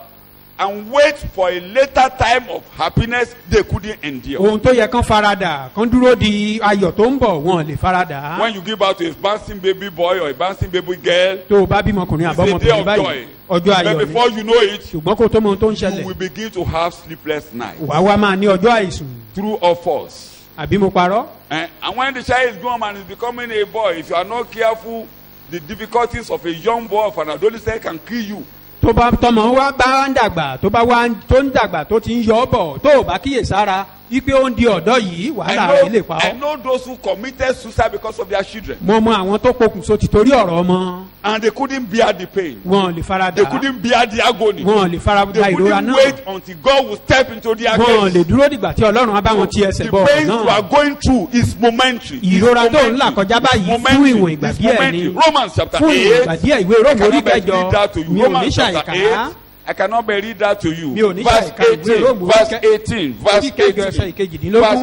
and wait for a later time of happiness they couldn't endure. ohun tó yẹ kán farada kán dúró di ayọ̀ tó ń bọ̀ wọn lè farada. when you give birth to a bouncing baby boy or a bouncing baby girl. tó o bá bímọ ọkùnrin àbọ̀mọkùnrin báyìí ọjọ́ ayọ̀ ni. but before you know it. ṣùgbọ́n kó tó mọ ohun tó ń ṣẹlẹ̀. you will begin to have sleepless nights. wàá wá máa ní ọjọ́ àìsùn. true or false. àbí mo parọ́. and when the child is grown and is becoming a boy, if you are not careful, the difficulties of a young boy of an adolescent can kill you. tó bá tọmọ wá bá ń dàgbà tó bá wá tó ń dàgbà tó ti ń yọ ọ bọ̀ tó o bá kíyèsára wípé ó ń di ọ̀dọ́ yìí wàhálà rẹ̀ lè pa ọ́. I know those who committed suicide because of their children. mo mọ àwọn tó pokùnso ti torí ọ̀rọ̀ ọmọ. and they couldn't bear the pain. wọn lè fara dà. they couldn't bear the agony. wọn lè fara da ìrora náà. they couldn't wait until God will step into their case. wọn lè dúró dìgbà tí Ọlọ́run á bá wọn ti ẹsẹ̀ bọ̀ ọ̀nà. the pain you are going through is momentary. ìrora tó ń là kọjá báyìí fún ìwọ̀n ìgbà díẹ̀ ni. Romans chapter 8. fún ìwọ̀n ìgbà díẹ̀ ìwé Róòmù orí kẹjọ mi ò ní ṣàìkà. I cannot read that to you. Verse 18. Verse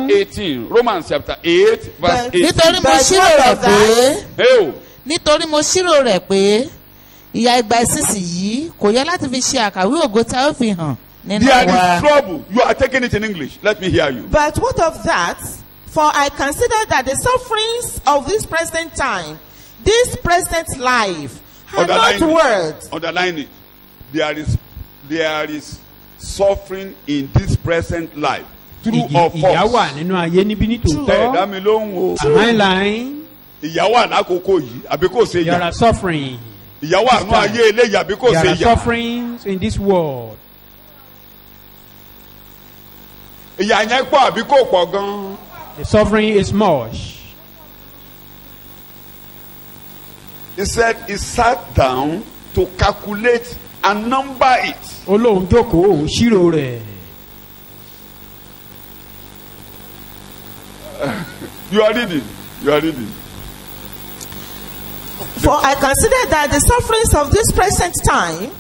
18. Romans chapter 8. Verse 18. nítorí mo ṣírò rẹ̀ pé ìyà ìgbà ìsinsìnyí kò yẹ láti fi ṣe àkàwé ògo tí a ó fi hàn nínú wa. There is trouble. You are taking it in English. Let me hear you. But what of that? For I consider that the sufferings of this present time, this present life, are not worth. Underline it. There is suffering in this present life. True or false? ìyà wà nínú ayé níbí ní tòótọ́. ẹ̀dá mi ló ń wo. am I lying? ìyà wà lákòókò yìí àbí kò ṣe yà. there are suffering. ìyà wà nínú ayé eléyìí àbí kò ṣe yà. there are sufferings in this world. ìyà yẹn pọ̀ àbí kò pọ̀ gan. the suffering is much. He said he sat down to calculate and number it. Olóhùn jókòó ṣírò rẹ̀. You are reading. You are reading. For I consider that the sufferings of this present time,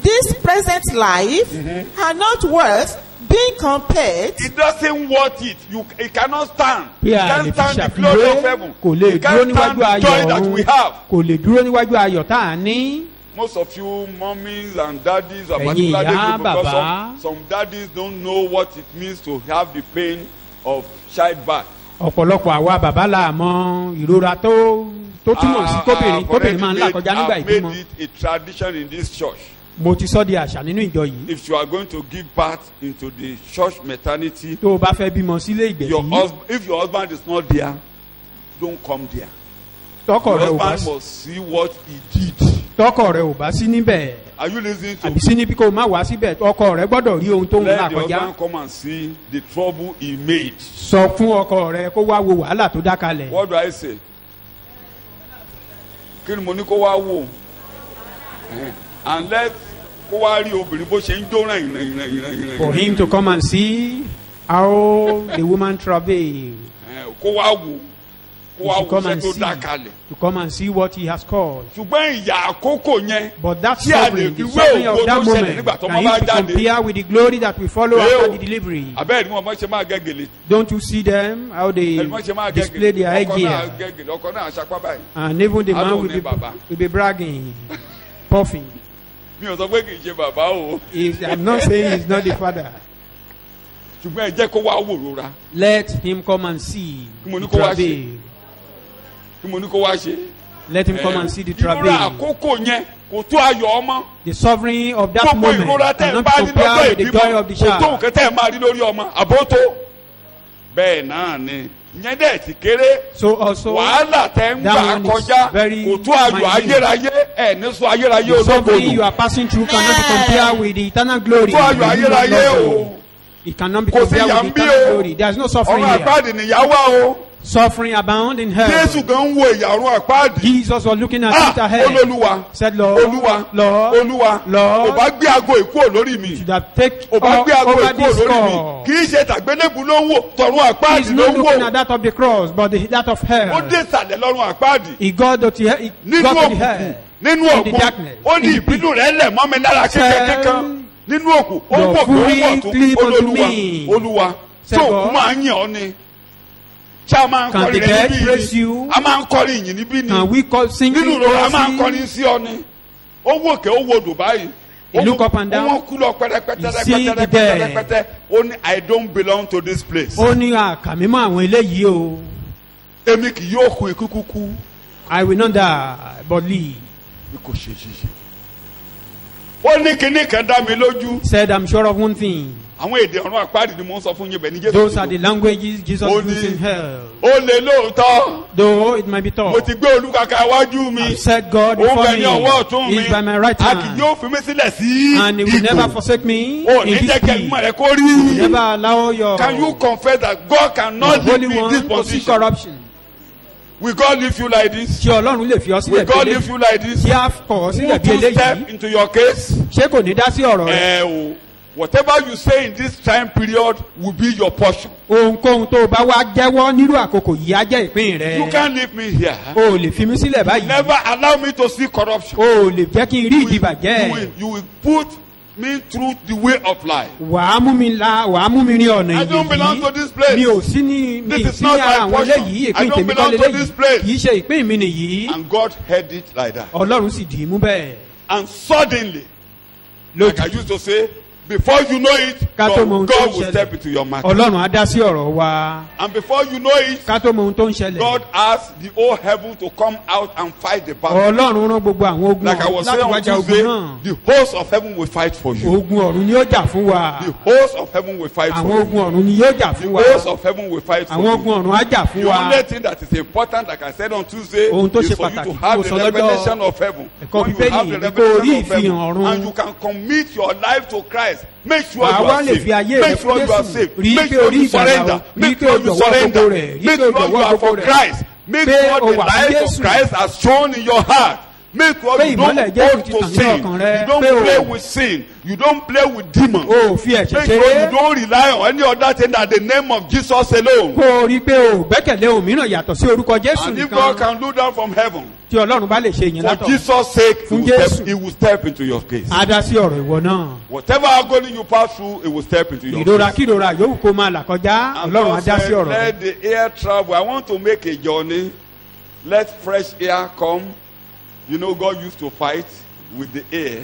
this present life, are not worth being compared. It doesn't worth it. It cannot stand. You can't stand the glory of heaven. You can't stand the joy that we have. Kò lè dúró níwájú ayọ̀ tá a ní. Most of you mummies and daddies are particularly because some daddies don't know what it means to have the pain of childbirth. ọ̀pọ̀lọpọ̀ àwa bàbá la mọ ìrora tó túmọ̀ sí kóbìnrin máa ń là kọjá nígbà ìbímọ. I made it a tradition in this church. mo ti sọ di àṣà nínú ìjọ yìí. if you are going to give birth into the church maternity. tó o bá fẹ́ bímọ sílé ìgbẹ̀bí. if your husband is not there, don't come there. tọkọ rẹ ò bá sí. your husband must see what he did. tọkọ rẹ ò bá sí níbẹ̀. are you listening to me. àbí sí níbi kó o má wá síbẹ̀ ọkọ rẹ gbọ́dọ̀ rí ohun tó ń là kọjá. let the husband come and see the trouble he made. sọ fún ọkọ rẹ kó wá wo wàhálà tó dá kalẹ̀. what do I say. kí ni mo ní kó wá wò. and let kó wá rí obìnrin bó ṣe ń jó rìn. for him to come and see how the woman travail. kó wá wò. to come and see what he has caused. ṣùgbọ́n ìyà àkókò yẹn. but that suffering the suffering of that moment can you compare with the glory that will follow after the delivery. abẹ́rẹ́ ni wọ́n mọ̀ ṣe máa gẹ́gẹ́lẹ́. don't you see them how they display their headgear. ọkọ náà ṣapá báyìí. and even the man will be bragging puffing. mi ò sọ pé kì í ṣe bàbá o. I'm not saying he's not the father. ṣùgbọ́n ẹ jẹ́ kó wá wò rora. let him come and see the travail. kí mo ní kó wá ṣe. let him come and see the travail. ìrora àkókò yẹn kò tó ayọ̀ ọmọ. the suffering of that moment cannot compare with the joy of the child. kò tó nǹkan tẹ́ ẹ máa rí lórí ọmọ àbótó. bẹ́ẹ̀ náà ni ìyẹn dẹ̀ ti kéré. so also wàhálà tẹ́ ń gbà kọjá kò tó ayọ̀ ayérayé ẹ̀ ní sọ ayérayé ológo. the suffering you are passing through cannot be compared with the eternal glory. kò tó ayọ̀ ayérayé o. it cannot be compared with the eternal glory. there is no suffering here. ọ̀rọ̀ àpáàdì nìyàwó o. Suffering abound in hell. Jésù gan ń wo ìyàrún àpáàdì. Jesus was looking at it ahead. Olólùwà. Said, Lord, Olúwa. Lord, Olúwa. Lord, Ò bá gbé aago ìkúrò lórí mi. should have taken Ò bá gbé aago over ìkúrò this lórí mi. cross. Kì í ṣe tàgbélébù ló ń wò, tọ̀run He's àpáàdì ló not ń looking wò. at that of the cross, but that of hell. Ó dé ìsàlẹ̀ lọ́run àpáàdì. He got to the Nínú hell. nínú In the òkun darkness. ó ní ìbínú rẹ̀ lẹ̀ mọ́ mi lára kékeré kan nínú òkun ó Your wò pé ó fury wọ̀ tó cleave unto olólùwà me. olúwa tí Said òkú God. máa ń yàn ọ́ ni tí a máa ń Can kọrin the rẹ̀ dead níbí praise ni you? a máa ń kọrin ìyìn níbí ni Can we sing nínú ìrora a máa ń praises? kọrin sí ọ ni ó wò kẹ́ ó wò dò báyìí He look up and down. wọ́n kú lọ You see the dead. pẹ́rẹ́pẹ́tẹ́ ó ní I don't belong to this place Ó ní àkàmí mọ́ àwọn eléyìí o. èmi kì yóò kú ikú kúkú I will not die but live. bí kò ṣe ṣiṣẹ́ ó ní kinní kan dá mi lójú. Said, I'm sure of one thing. àwọn èdè ọ̀run àpáàdì ni mo ń sọ fún yín bẹ̀ ní Jésù. Those are the languages Jesus Ó ní- used in hell. ó lè lóòótọ́ Though it might be mo tough. ti gbé olúkaka iwájú mi I've said God ó before bẹ ní ọwọ́ ọ̀tún me mi is by my right a kì hand. yóò fi mí sílẹ̀ sí And he will never ipò forsake me ó ní in this jẹ́ kí peace. ẹgbẹ́ rẹ kó rí Never allow your can you confess that God cannot the leave Holy me in this One to see position corruption. will God leave you like this Ṣé Ọlọ́run lè fi ọ sílẹ̀ will bí God leave eléyìí? you like this Ṣé a kọ̀ ọ́ sílẹ̀ would bí you step eléyìí? into your case Ṣé kò ní dá sí ọ̀rọ̀ rẹ̀? o whatever you say in this time period will be your portion Ohunkóhun tó o bá wá jẹ́wọ́ nírú àkókò yìí á jẹ́ ìpín rẹ̀. you can't leave me here O ò lè fi mí sílẹ̀ báyìí. never allow me to see corruption. O ò lè jẹ́ kí n rí You ìdìbàjẹ́. will put me through the way of life. Wàá mú mi rin ọ̀nà I don't belong to ìyè this place. yìí. Mi ò sí ní mi This is sí not ní ara my àwọn portion. eléyìí. I Ìpín don't tèmi kọ́ belong to this leléyìí. place. Kì í ṣe ìpín mi nìyí. And God heard it like that. Ọlọ́run sì dì í mú bẹ́ẹ̀. And suddenly, like I used to say, before you know it, Ká tó mọ ohun tó God ń will ṣẹlẹ̀. step into your matter. Ọlọ́run á dá sí ọ̀rọ̀ wa. And before you know it, Ká tó mọ ohun tó ń ṣẹlẹ̀. God asked the whole heaven to come out and fight the battle. Ọlọ́run rán gbogbo àwọn ogun Like I was saying láti on wájà ogun Tuesday, náà. the host of heaven will fight for you. Ogun ọ̀run ni yóò jà fún wa. The host of heaven will fight for Àwọn you. ogun ọ̀run ni yóò jà fún The wa. host of heaven will fight for Àwọn you. ogun ọ̀run á jà fún The wa. only thing that is important, like I said on Tuesday, Ohun tó is ṣe for you to pàtàkì have tí the mo sọ lọ́jọ́ revelation of heaven. ẹ̀kọ́ When you Bíbélì have the ni kó o rí revelation of ìfihàn heaven, ọ̀run. and you can commit your life to Christ, make sure Wàá you wá are lè fi ayé saved. rẹ Make sure fún you are Jésù. saved. Rí Make pé o sure rí you ìgbàlà surrender. o. Rí Make pé o sure you jọ̀wọ́ gbogbo surrender. rẹ̀. Rí Make pé o sure you jọ̀wọ́ are gbogbo for rẹ̀. Christ. Make Pé sure o the wà fún life of Jésù. Christ has shown in your heart. Make sure Pé you don't ìmọ́lẹ̀ Jésù hold ti to tàn ní sin. ọkàn rẹ. You don't Pé o- play with sin. You don't play with demons. O ò fi ẹ̀ṣẹ̀ Make sure you ṣeré. don't rely on any other thing than the name of Jesus alone. Kó o rí pé o gbẹ́kẹ̀lé òmíràn yàtọ̀ sí orúkọ Jésù And if God nìkan. can do that from heaven, Tí Ọlọ́run bá lè ṣe ìyẹn for látọ̀. Jesus' sake, Fún Jésù. he will step into your case. Á dá sí ọ̀rọ̀ ìwọ náà. Whatever agony you pass through, it will step into your Ìrora case. kírora yòówù kó máa là kọjá. And Ọlọ́run á God dá sí said, ọ̀rọ̀ rẹ̀. let the air travel. I want to make a journey. Let fresh air come. You know, God used to fight with the air.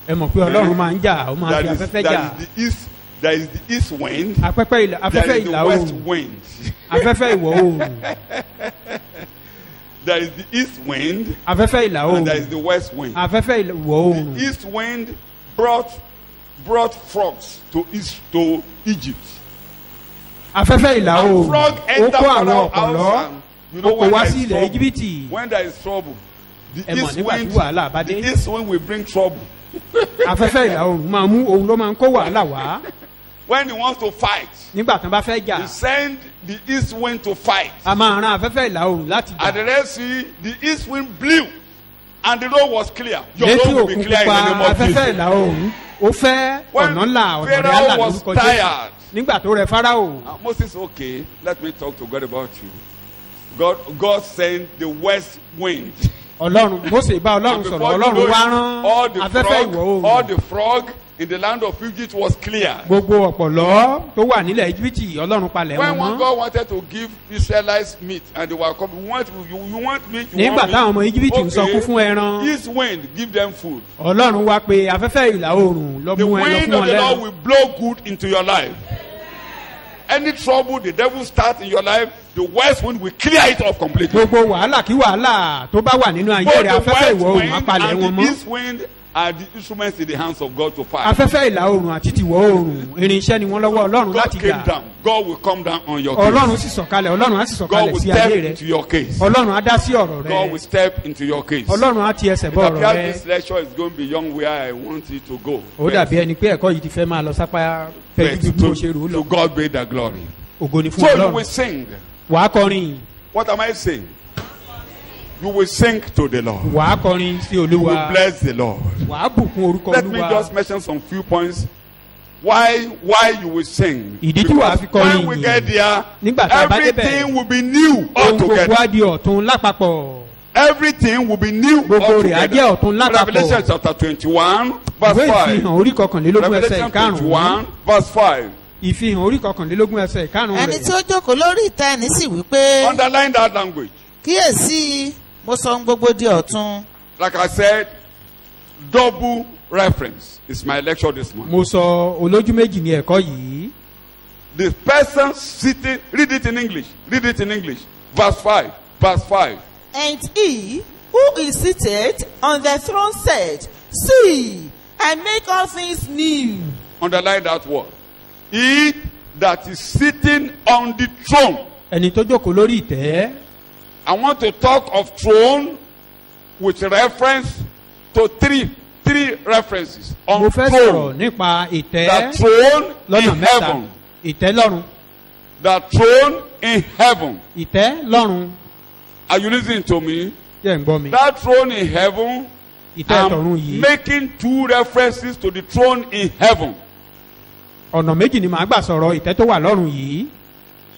Ẹ mọ̀ pé Ọlọ́run máa ń jà, ó máa fi That is, afẹ́fẹ́ jà. that is the east. There is the east wind. Afẹ́fẹ́ There is the ìlà west oòrùn. wind. Afẹ́fẹ́ ìwọ̀ oòrùn. There is the east wind. Afẹ́fẹ́ ìlà And there is oòrùn. the west wind. Afẹ́fẹ́ ìwọ̀ oòrùn. The east wind brought frogs to Egypt. Afẹ́fẹ́ ìlà And oòrùn. frog Ó enter kó àwọn Pharaoh ọ̀pọ̀lọ́. house and you know Ó kó when wá there sí is ilẹ̀ trouble. Íjíbítì. When there is trouble, the Ẹ mọ̀ east nígbà tí wind, wàhálà bá the dé. east wind will bring trouble. Afẹ́fẹ́ ìlà oòrùn máa mú òun ló máa ń kó wàhálà wá. When he wants to fight, Nígbà tán bá fẹ́ jà, he send the east wind to fight. a máa rán afẹ́fẹ́ ìlà oòrùn láti At the jà. Red Sea, the east wind blew, and the road was clear. Your Létí road will be òkun clear in the pupa name of afẹ́fẹ́ Jesus. ìlà oòrùn ó fẹ́ When ọ̀nà ńlá ọ̀nà rẹ̀ Pharaoh àlà was lórúkọ Jésù. tired, Nígbà tó rẹ Fáráò, Moses, okay, let me talk to God about you. God sent the west wind. Ọlọ́run Mósè bá Ọlọ́run And sọ̀rọ̀, before you Ọlọ́run know wá it, rán all the afẹ́fẹ́ ìwọ̀ frog, all oòrùn. the frog in the land of Egypt was clear. Gbogbo ọ̀pọ̀lọ́ tó wà nílẹ̀ Íjíbítì, Ọlọ́run palẹ̀ wọn When one mọ́. God wanted to give Israelites meat and they were coming, you want meat, you Nígbà want táwọn ọmọ meat. Íjíbítì ń sọkún fún ẹran, East wind, give them food. Ọlọ́run wá pé afẹ́fẹ́ ìlà oòrùn lọ The mú ẹ lọ wind fún of wọn the Lord lẹ́nu. will blow good into your life. Any trouble the devil starts in your life, the west wind will clear it off completely. Gbogbo wàhálà kí wàhálà tó bá wà nínú ayé Both rẹ̀, the afẹ́fẹ́ west ìwọ̀ oòrùn wind á palẹ̀ wọn and the mọ́. east wind are the instruments in the hands of God to fight. Afẹ́fẹ́ ìlà oòrùn àti tìwọ̀ oòrùn irinṣẹ́ ni wọ́n lọ́wọ́ Ọlọ́run God láti came jà. down. God will come down on your Ọlọ́run case. sì sọ̀kalẹ̀, Ọlọ́run á sì God sọ̀kalẹ̀ will sí step ayé rẹ̀. into your case. Ọlọ́run á dá sí ọ̀rọ̀ God will rẹ̀. step into your case. Ọlọ́run á ti ẹsẹ̀ It bọ̀ ọ̀rọ̀ appears rẹ̀. this lecture is going beyond where I want it to go. Ó dàbí ẹni pé ẹ̀kọ́ yìí ti fẹ́ máa lọ sápá pẹ̀lú bí mo ṣe rò ó To lọ. God be the glory. Ògo ni fún So you will Ọlọ́run. sing. Wàá kọrin. What am I saying? You will sing to the Lord. Wàá kọrin sí You will Olúwa. bless the Lord. Wàá bùkún orúkọ Let me just Olúwa. mention some few points. Why you will sing? Ìdí tí wàá fi Because kọrin when we yìí. get there, Nígbà tá a bá débẹ̀, everything will be new ohun gbogbo altogether. á di ọ̀tun lápapọ̀. Everything will be new Gbogbo rẹ̀ á jẹ́ altogether. ọ̀tun lápapọ̀. Revelation chapter 21 verse Ìwé 5. ìfihàn orí kọkànlélógún ẹsẹ̀ Revelation ìkarùn-ún. 21 verse 5. Ìfihàn orí kọkànlélógún ẹsẹ̀ ìkarùn-ún ẹni tí rẹ̀. ó jókòó lórí ìtẹ́ ẹni sì wí pé Underline that language. kíyèsí mo sọ ohun gbogbo di ọ̀tun. Like I said, double reference is my lecture this morning. Mo sọ olójú méjì ní ẹ̀kọ́ yìí. The person sitting, read it in English. Read it in English. Verse 5. Verse 5. And he who is seated on the throne said, See, I make all things new. Underline that word. He that is sitting on the throne. Ẹni tó jókòó lórí ìtẹ́. I want to talk of throne with reference to three references Mo on fẹ́ sọ̀rọ̀ throne. nípa The ìtẹ́ throne lọ́nà in mẹ́ta. heaven. Ìtẹ́ lọ́run. The throne in heaven. Ìtẹ́ lọ́run. Are you listening to me? Jẹ́ ń gbọ́ mi. That throne in heaven. Ìtẹ́ tọ̀run I'm yìí. making two references to the throne in heaven. Ọ̀nà méjì ni màá gbà sọ̀rọ̀ ìtẹ́ tó wà lọ́run yìí.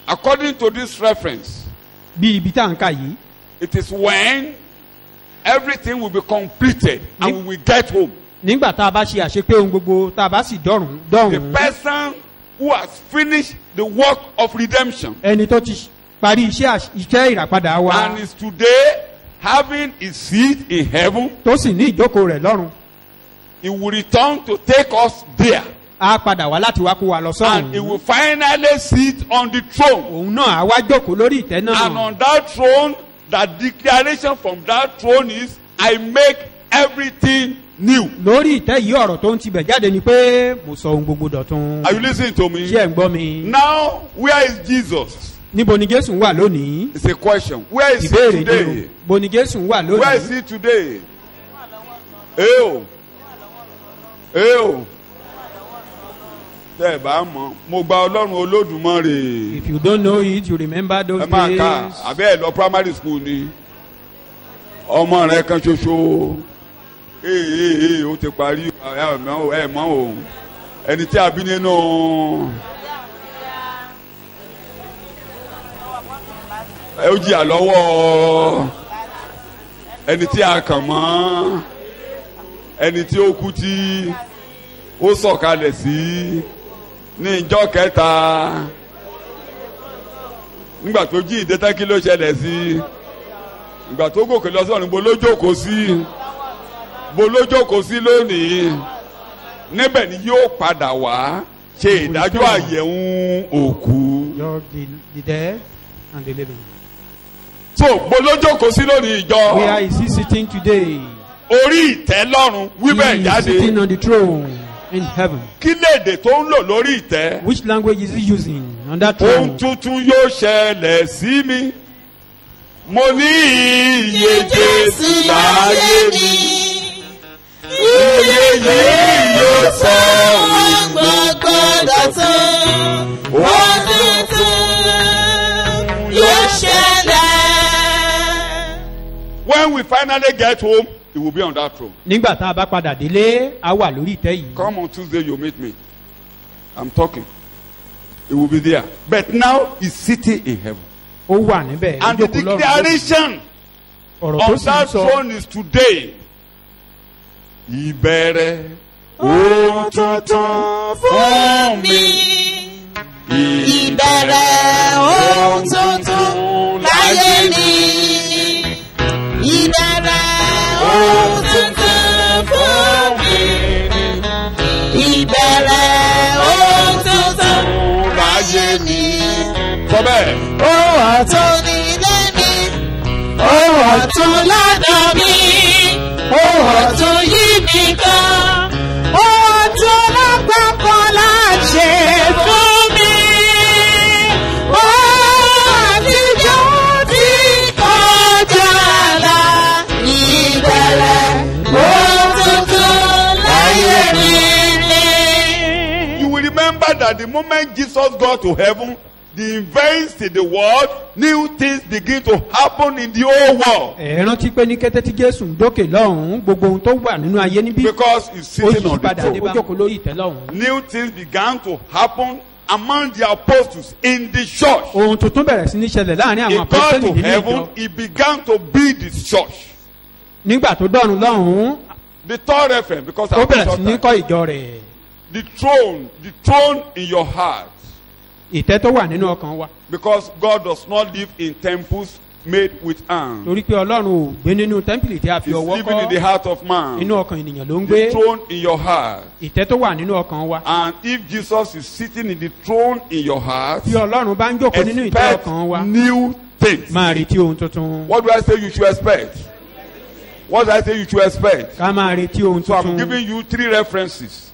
According to this reference, Bí ibi tá à ń kà yìí. it is when everything will be completed and we will get home. Nígbà tá a bá ṣe àṣepé ohun gbogbo tá a bá sì dọ̀run. The person who has finished the work of redemption Ẹni tó ti parí iṣẹ́ ìràpadà wa. and is today having his seat in heaven, Tó sì ní ìjókòó rẹ̀ lọ́run. he will return to take us there. Á padà wá láti wá kó wa lọ And he sọ́run. will finally sit on the throne. Òun náà á wá jókòó lórí ìtẹ́ And náà. on that throne, the declaration from that throne is, I make everything new. Lórí ìtẹ́ yìí ọ̀rọ̀ tó ń tibẹ̀ jáde ni pé mo sọ ohun gbogbo dọ̀tun. Are you listening to me? Ṣé ẹ̀ ń gbọ́ mi? Now, where is Jesus? Níbo ni Jésù wà lónìí? It's a question. Where is he Ìbéèrè ni o. today? Bo ni Jésù wà Where is lónìí? he today? Eyo. Eyo. Tẹ́ ẹ bá mọ̀, mo gba Ọlọ́run Olódùmarè. If you don't know it, you remember those Ẹ máa days. kà, àbẹ́ ẹ̀ lọ primary school ni. Ọmọ rẹ̀ kan ṣoṣo. Ó ti parí ẹ mọ́ o. Ẹni tí a bí nínú. Ẹ ó jìyà lọ́wọ́ ẹni tí a kàn mọ́. Ẹni tí ó kú tí ó sọ̀kalẹ̀ sí ní ìjọ kẹta nígbà tó jí ìdẹ́tẹ́ kí ló ṣẹlẹ̀ sí ìgbà tó gòkè lọ sọ́run bo ló jókòó sí lónìí níbẹ̀ ni yóò padà wá ṣe ìdájọ́ àyẹ̀wò òkú. You're the dead and the living. So bo ló jókòó sí lónìí ìjọ. Where is he sitting today? Orí ìtẹ́ lọ́run wíbẹ̀ He is jáde. sitting on the throne in heaven. Kí léde tó ń lò lórí ìtẹ́? Which language is he using on that Ohun throne? tuntun yóò ṣẹlẹ̀ sí mi. Mo ní iye Jésù láyé mi. Iye yìí yóò sọ Ohun gbogbo dọ̀tun. Ohun tuntun yóò ṣẹlẹ̀. When we finally get home, he will be on that throne. Nígbà tá a bá padà délé, a wà lórí ìtẹ́ yìí. Come on Tuesday, you meet me. I'm talking. He will be there. But now he's sitting in heaven. Ó wà níbẹ̀. ó And the jókòó lọ́run. declaration Ọ̀rọ̀ tó of sì ń that sọ. throne is today. Ìbẹ̀rẹ̀ ohun tuntun fún mi. Ìbẹ̀rẹ̀ ohun tuntun láyé mi. Ìbẹ̀rẹ̀ ohun tuntun fún mi. Ìbẹ̀rẹ̀ ohun tuntun láyé mi. Sọ bẹ́ẹ̀. Ohun ọ̀tun nílé mi. Ohun ọ̀tun lọ́dọ̀ mi. Ohun ọ̀tun yí mi kan. Ohun ọ̀tun lápapọ̀ láṣẹ fún mi. Ohun àtijọ́ ti kọjá là. Ìbẹ̀rẹ̀ ohun tuntun láyé mi. You will remember that the moment Jesus got to heaven, the events in the world, new things begin to happen in the whole world. Rántí pé ní kété tí Jésù ń dókè lọ́hùn-ún gbogbo ohun tó wà nínú ayé níbí. Because he's sitting on the throne. Ó jókòó lórí ìtẹ́ lọ́hùn-ún. New things began to happen among the apostles in the church. Ohun tuntun bẹ̀rẹ̀ sí ní ṣẹlẹ̀ láàrin àwọn apostles nínú ìjọ. He began to build his church. Nígbà tó dọ̀run lọ́hùn-ún. The third reference, because ó bẹ̀rẹ̀ sí ní kọ́ ìjọ rẹ̀. The throne in your heart. Ìtẹ́ tó wà nínú ọkàn wa. Because God does not live in temples made with hands. Torí pé Ọlọ́run ò gbé nínú tẹ́ḿpìlì tí a fi ọwọ́ kọ́. He's living in the heart of man. Inú ọkàn ènìyàn ló ń gbé. The throne in your heart. Ìtẹ́ tó wà nínú ọkàn wa. And if Jesus is sitting in the throne in your heart. Bí Ọlọ́run bá ń jókòó nínú ìtẹ́ ọkàn wa. Expect new things. Máa retí ohun tuntun. What do I say you should expect? What do I say you should expect? Ká máa retí ohun tuntun. So I'm giving you 3 references.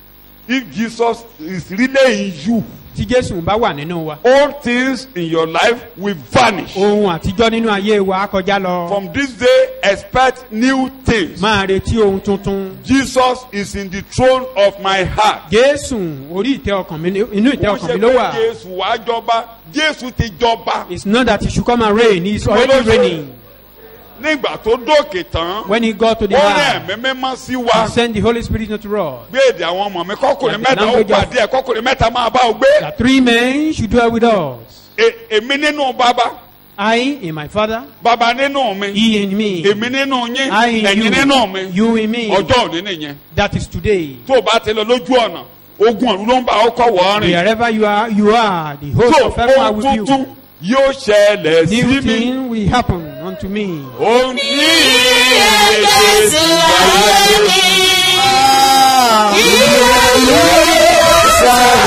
If Jesus is really in you. Tí Jésù bá wà nínú wa. All things in your life will vanish. Ohun àtijọ́ nínú ayé wa kọjá lọ. From this day, expect new things. Máa retí ohun tuntun. Jesus is in the throne of my heart. Jésù orí ìtẹ́ ọkàn mi inú ìtẹ́ ọkàn mi ló wà. Ó ṣe pé Jésù wá jọba. Jésù ti jọba. It's not that he should come and reign. He is already reigning. Nígbà tó dókè tán. When he got to the land. Ó rẹ̀ mímọ́ sí wa. He sent the Holy Spirit not to us. Gbé èdè àwọn ọmọ mi kọ́kùnrin mẹ́ta ó pàdé ẹ̀ kọ́kùnrin mẹ́ta máa bá ọ gbé. That 3 men should dwell with us. Èmi nínú bàbá. I in my father. Bàbá nínú mi. He in me. Èmi nínú yín. I in you. Ẹ̀yin nínú mi. You in me. Ọjọ́ òní nìyẹn. That is today. Tó o bá ti lọ lójú ọ̀nà, ogun ọ̀run ló ń bá ọkọ̀ wọ̀ rìn. Wherever you are, the host of heaven are with you. So, yóò ṣẹlẹ̀ sí mi. New thing will happen unto me. Ó ní Jésù ayé mi. Ìyá yóò sọ̀rọ̀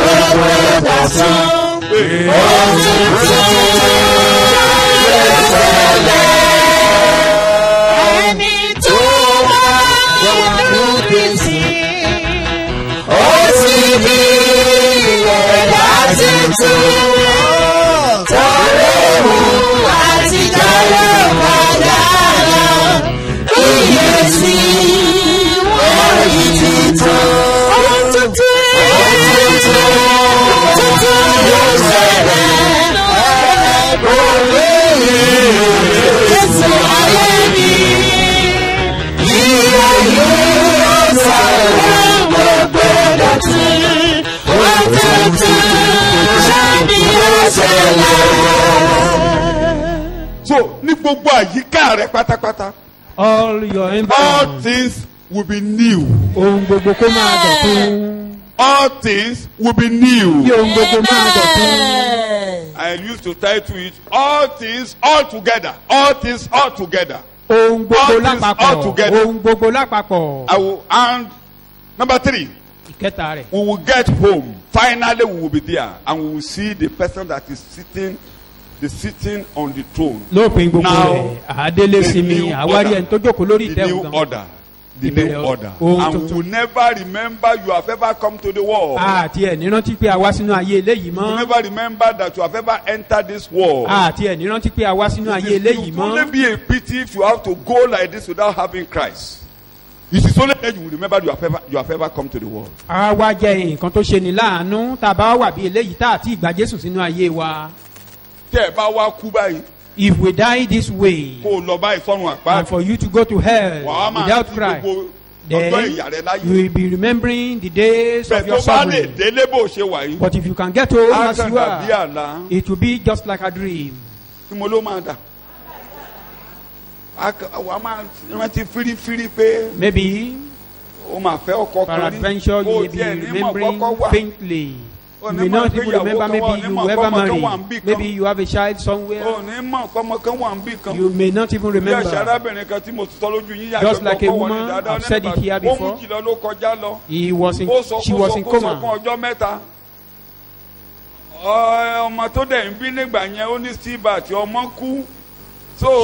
gbogbo ìdásán. Ẹni tó wà nínú Kristi, ó sì bí ẹ̀dá tuntun. So, ní gbogbo àyíká rẹ pátápátá. All your environment. All things will be new. Ohun gbogbo kó máa dọ̀tun. All things will be new. Bí ohun gbogbo máa dọ̀tun. I used to title it all things all together. All things all together. Ohun gbogbo lápapọ̀. Ohun gbogbo lápapọ̀. I will hand number 3. Ìkẹta rẹ̀. We will get home. Finally, we will be there, and we will see the person that is sitting on the throne. Lópin gbogbo rẹ̀, àádélé sinmi, àwárí ẹni tó jókòó lórí ìtẹ́ ògùn. The new order. The new order. And we will never remember you have ever come to the world. Àti ẹ̀ nírántí pé a wá sínú ayé eléyìí mọ́. You will never remember that you have ever entered this world. Àti ẹ̀ nírántí pé a wá sínú ayé eléyìí mọ́. It will only be a pity if you have to go like this without having Christ. It is only then you will remember you have ever come to the world. A wá jẹ́ nǹkan tó ṣe ni láàánú tá a bá wà bí eléyìí tá àti ìgbà Jésù sínú ayé wa. Tẹ́ ẹ bá wá kú báyìí. If we die this way. Kó o lọ báyìí sọ́run àpáàdì. And for you to go to hell without Christ. Then you will be remembering the days of your suffering. But if you can get home as you are, it will be just like a dream. Maybe peradventure you may be remembering faintly. You may not even remember, maybe you ever married. Maybe you have a child somewhere. You may not even remember. Just like a woman, I've said it here before. She was in coma.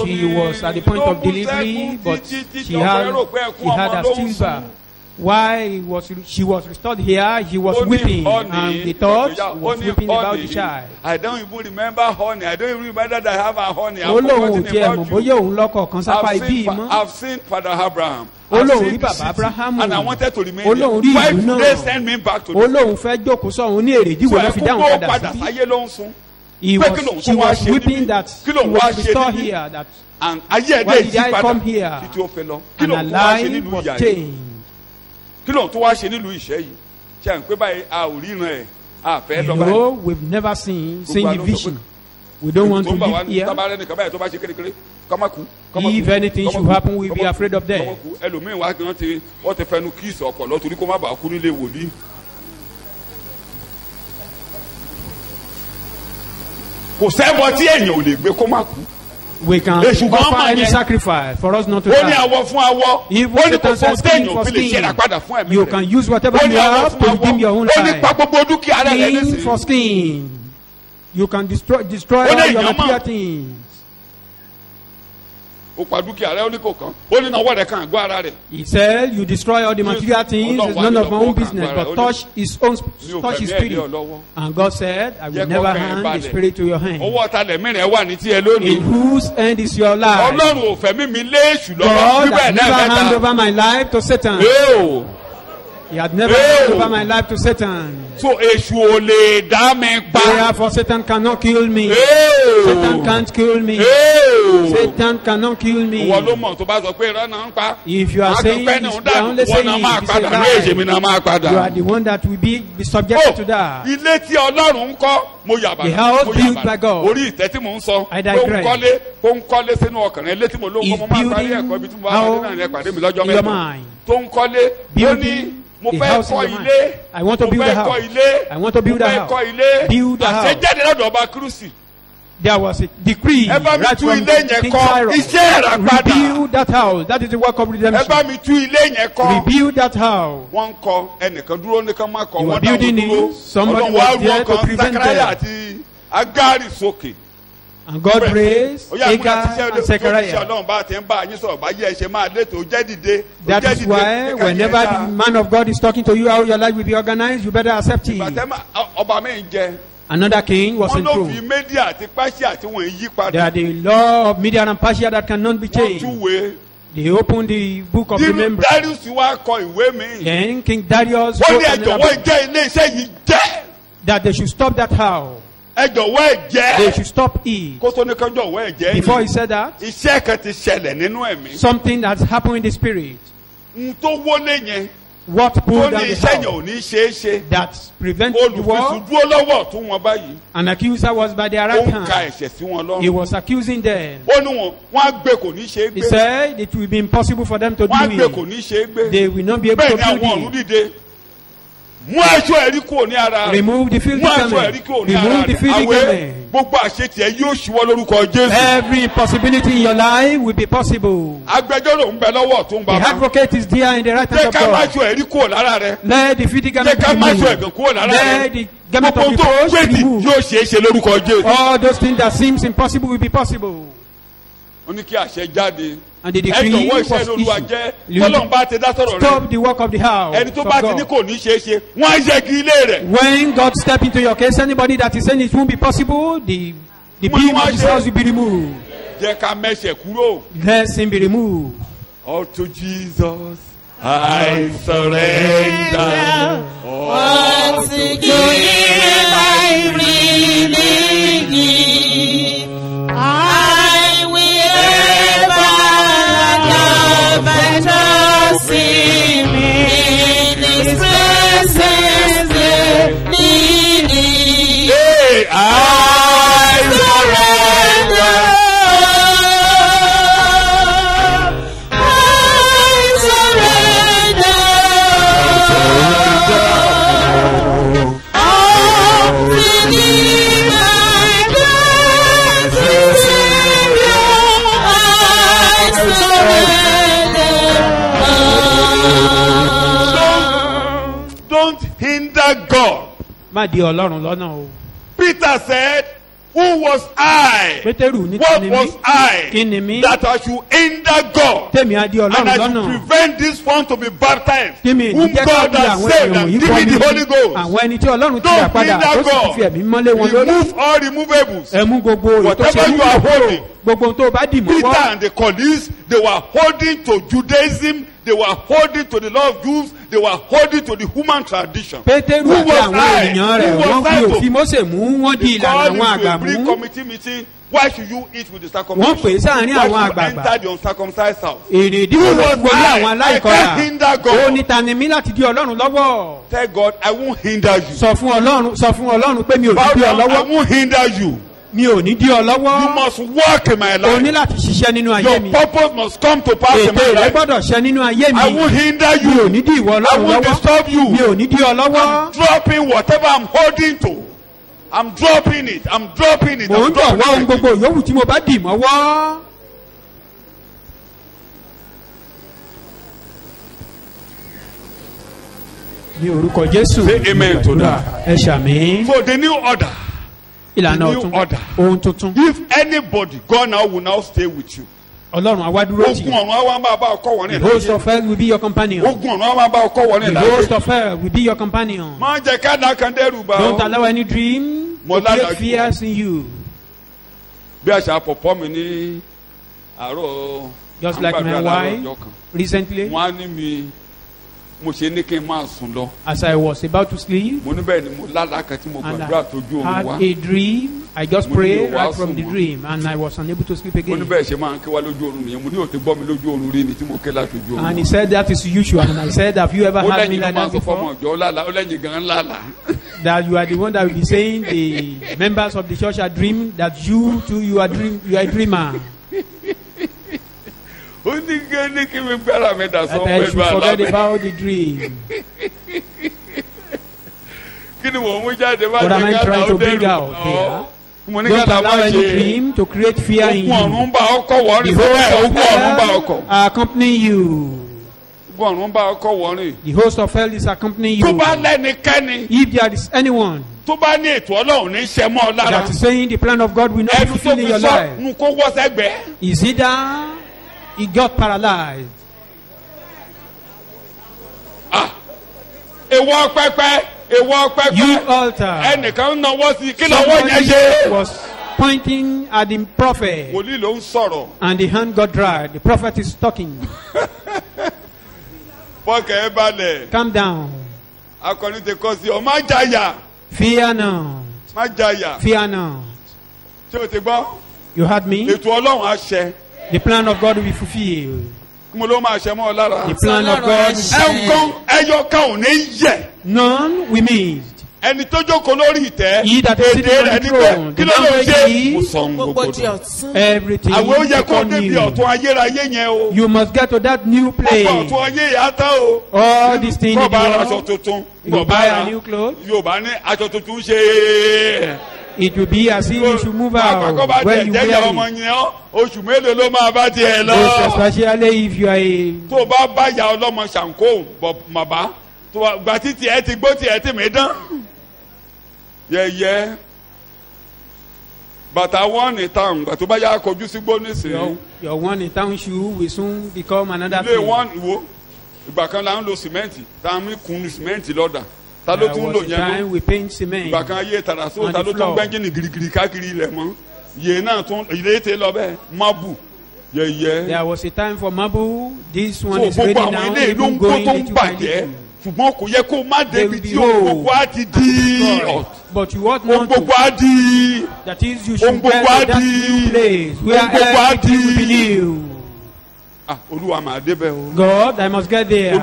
She was at the point of delivery, but she had a stillbirth. Why she was restored here? He was weeping, and they thought he was weeping about the child. I don't even remember honey. I don't even remember that I have a honey. I've seen Father Abraham. And I wanted to remain there. Why did they send me back to she was weeping that he was restored here. That why did I come here? And her life was changed. No, we've never seen the vision. We don't want to live here. If anything should happen, we'll be afraid of death. We can offer any sacrifice for us not to die. If Satan says skin for skin, you can use whatever you have to redeem your own life. Skin for skin. You can destroy all your material things. He said, you destroy all the material things, it's none of my own business, but touch his spirit. And God said, I will never hand the spirit to your hand. In whose hand is your life? God has never handed over my life to Satan. He had never handed over my life to Satan. So therefore Satan cannot kill me. Satan can't kill me. Satan cannot kill me. If you are saying it, you are only saying it, you are the one that will be subjected to that. The house built by God. I digress. He's building house in your mind. Building the house in your mind. I want to build a house. I want to build a house. Build a house. There was a decree right from King Cyrus. Rebuild that house. That is the work of redemption. Rebuild that house. You are building it. Somebody was there to prevent that. And God praised Hagar and Zechariah. That is why whenever the man of God is talking to you how your life will be organized, you better accept it. Another king was enthroned. There are the law of Media and Persia that cannot be changed. They opened the book of remembrance. Then King Darius wrote that they should stop that house. They should stop it. Before he said that, something that's happened in the spirit. What pulled down the house that prevented the work? An accuser was by their right hand. He was accusing them. He said it will be impossible for them to do it. They will not be able to do it. Remove the filthy garment. Remove the filthy garment. Every impossibility in your life will be possible. The advocate is there in the right hand of God. Let the filthy garment be removed. Let the garment of reproach be removed. All those things that seems impossible will be possible. And the decree was issued. Stop the work of the house. When God steps into your case, anybody that is saying it won't be possible, the beam of this house will be removed. Let him be removed. All to Jesus I surrender. All to Him I really need. I will ever love and trust Him in His presence. Hey, I surrender. Don't hinder God. Má di Ọlọ́run lọ́nà o. Peter said, Who was I? What was I? That I should hinder God. And I should prevent this one to be baptized. Whom God has saved and give me the Holy Ghost. Don't hinder God. Remove all removables. Whatever you are holding. Peter and the colleagues, they were holding to Judaism. They were holding to the law of Jews. They were holding to the human tradition. Who was I? Who was I to call into a pre-committee meeting? Why should you eat with the circumcision? Why should you enter the uncircumcised house? Who was I can't hinder God. Tell God, I won't hinder you. I won't hinder you. You must work in my life. Your purpose must come to pass in my life. I will hinder you. I will disturb you. I'm dropping whatever I'm holding to. I'm dropping it. I'm dropping it. I'm dropping it. Say amen to that. For the new order. New order. If anybody, God now will now stay with you. The host of hell will be your companion. The host of hell will be your companion. Don't allow any dream to create fears in you. Just like my wife recently. As I was about to sleep, and I had a dream. I just prayed right from the dream, and I was unable to sleep again. And he said that is usual. And I said, have you ever had me like that before? That you are the one that will be saying the members of the church are dreaming, that you too, you are a dreamer. That I should forget about the dream. What am I trying to bring out here? Don't allow any dream to create fear in you. The host of hell accompanying you. The host of hell is accompanying you. If there is anyone that is saying the plan of God will not be fulfilled in your life, is either he got paralyzed. You altar. Somebody was pointing at the prophet, and the hand got dry. The prophet is talking. Calm down. Fear not. Fear not. You heard me? The plan of God will be fulfilled. The plan of God is none we missed. He that is sitting on the throne, everything upon you. You must get to that new place. All these things you buy a new clothes. It will be as if you should move out when you wear it. Especially if you are But I want a town. But your one in town shoe will soon become another thing. There was a time we paint cement on the floor. There was a time for marble. This one is ready now. Even going little by little. They will be whole. But you ought not to. That is, you should get to that new place where everything will be new. God, I must get there.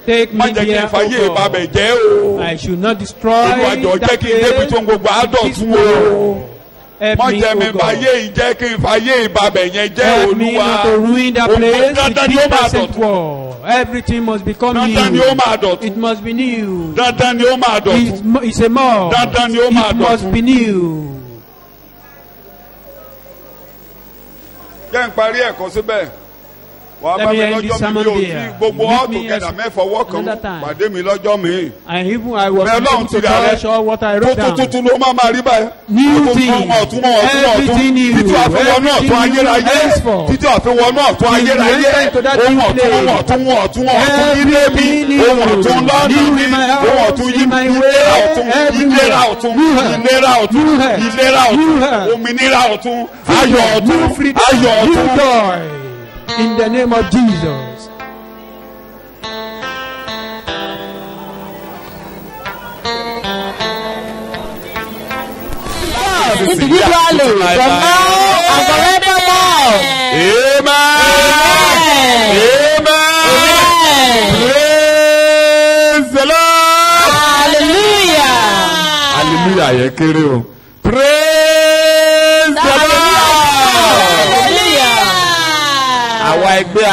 Take me there, oh God. I should not destroy that place. Help me, oh God. Help me not to ruin that place with this war. Everything must become new. It must be new. It's a more. It must be new. Let me end this sermon there. Gbogbo all together mẹ́fọwọ́ kan pàdé mi lọ́jọ́ mi. And even I was able to polish all what I wrote down. Tuntun ló máa rí báyìí. New thing, everything new, títí àfihàn náà tó ayérayé. Títí àfihàn náà tó ayérayé. Ohun ọ̀tún ilé mi. Ohun ọ̀tún lọ́nà mi. Ohun ọ̀tún ìlera ọ̀tún. Òmìnira ọ̀tún. Ayọ̀ ọ̀tún. Joy. In the name of Jesus. Individually, from now and forevermore. Amen. Praise the Lord. Hallelujah. Hallelujah. Yẹ kéré o. Praise the Lord. Hallelujah. Àwa ẹgbẹ́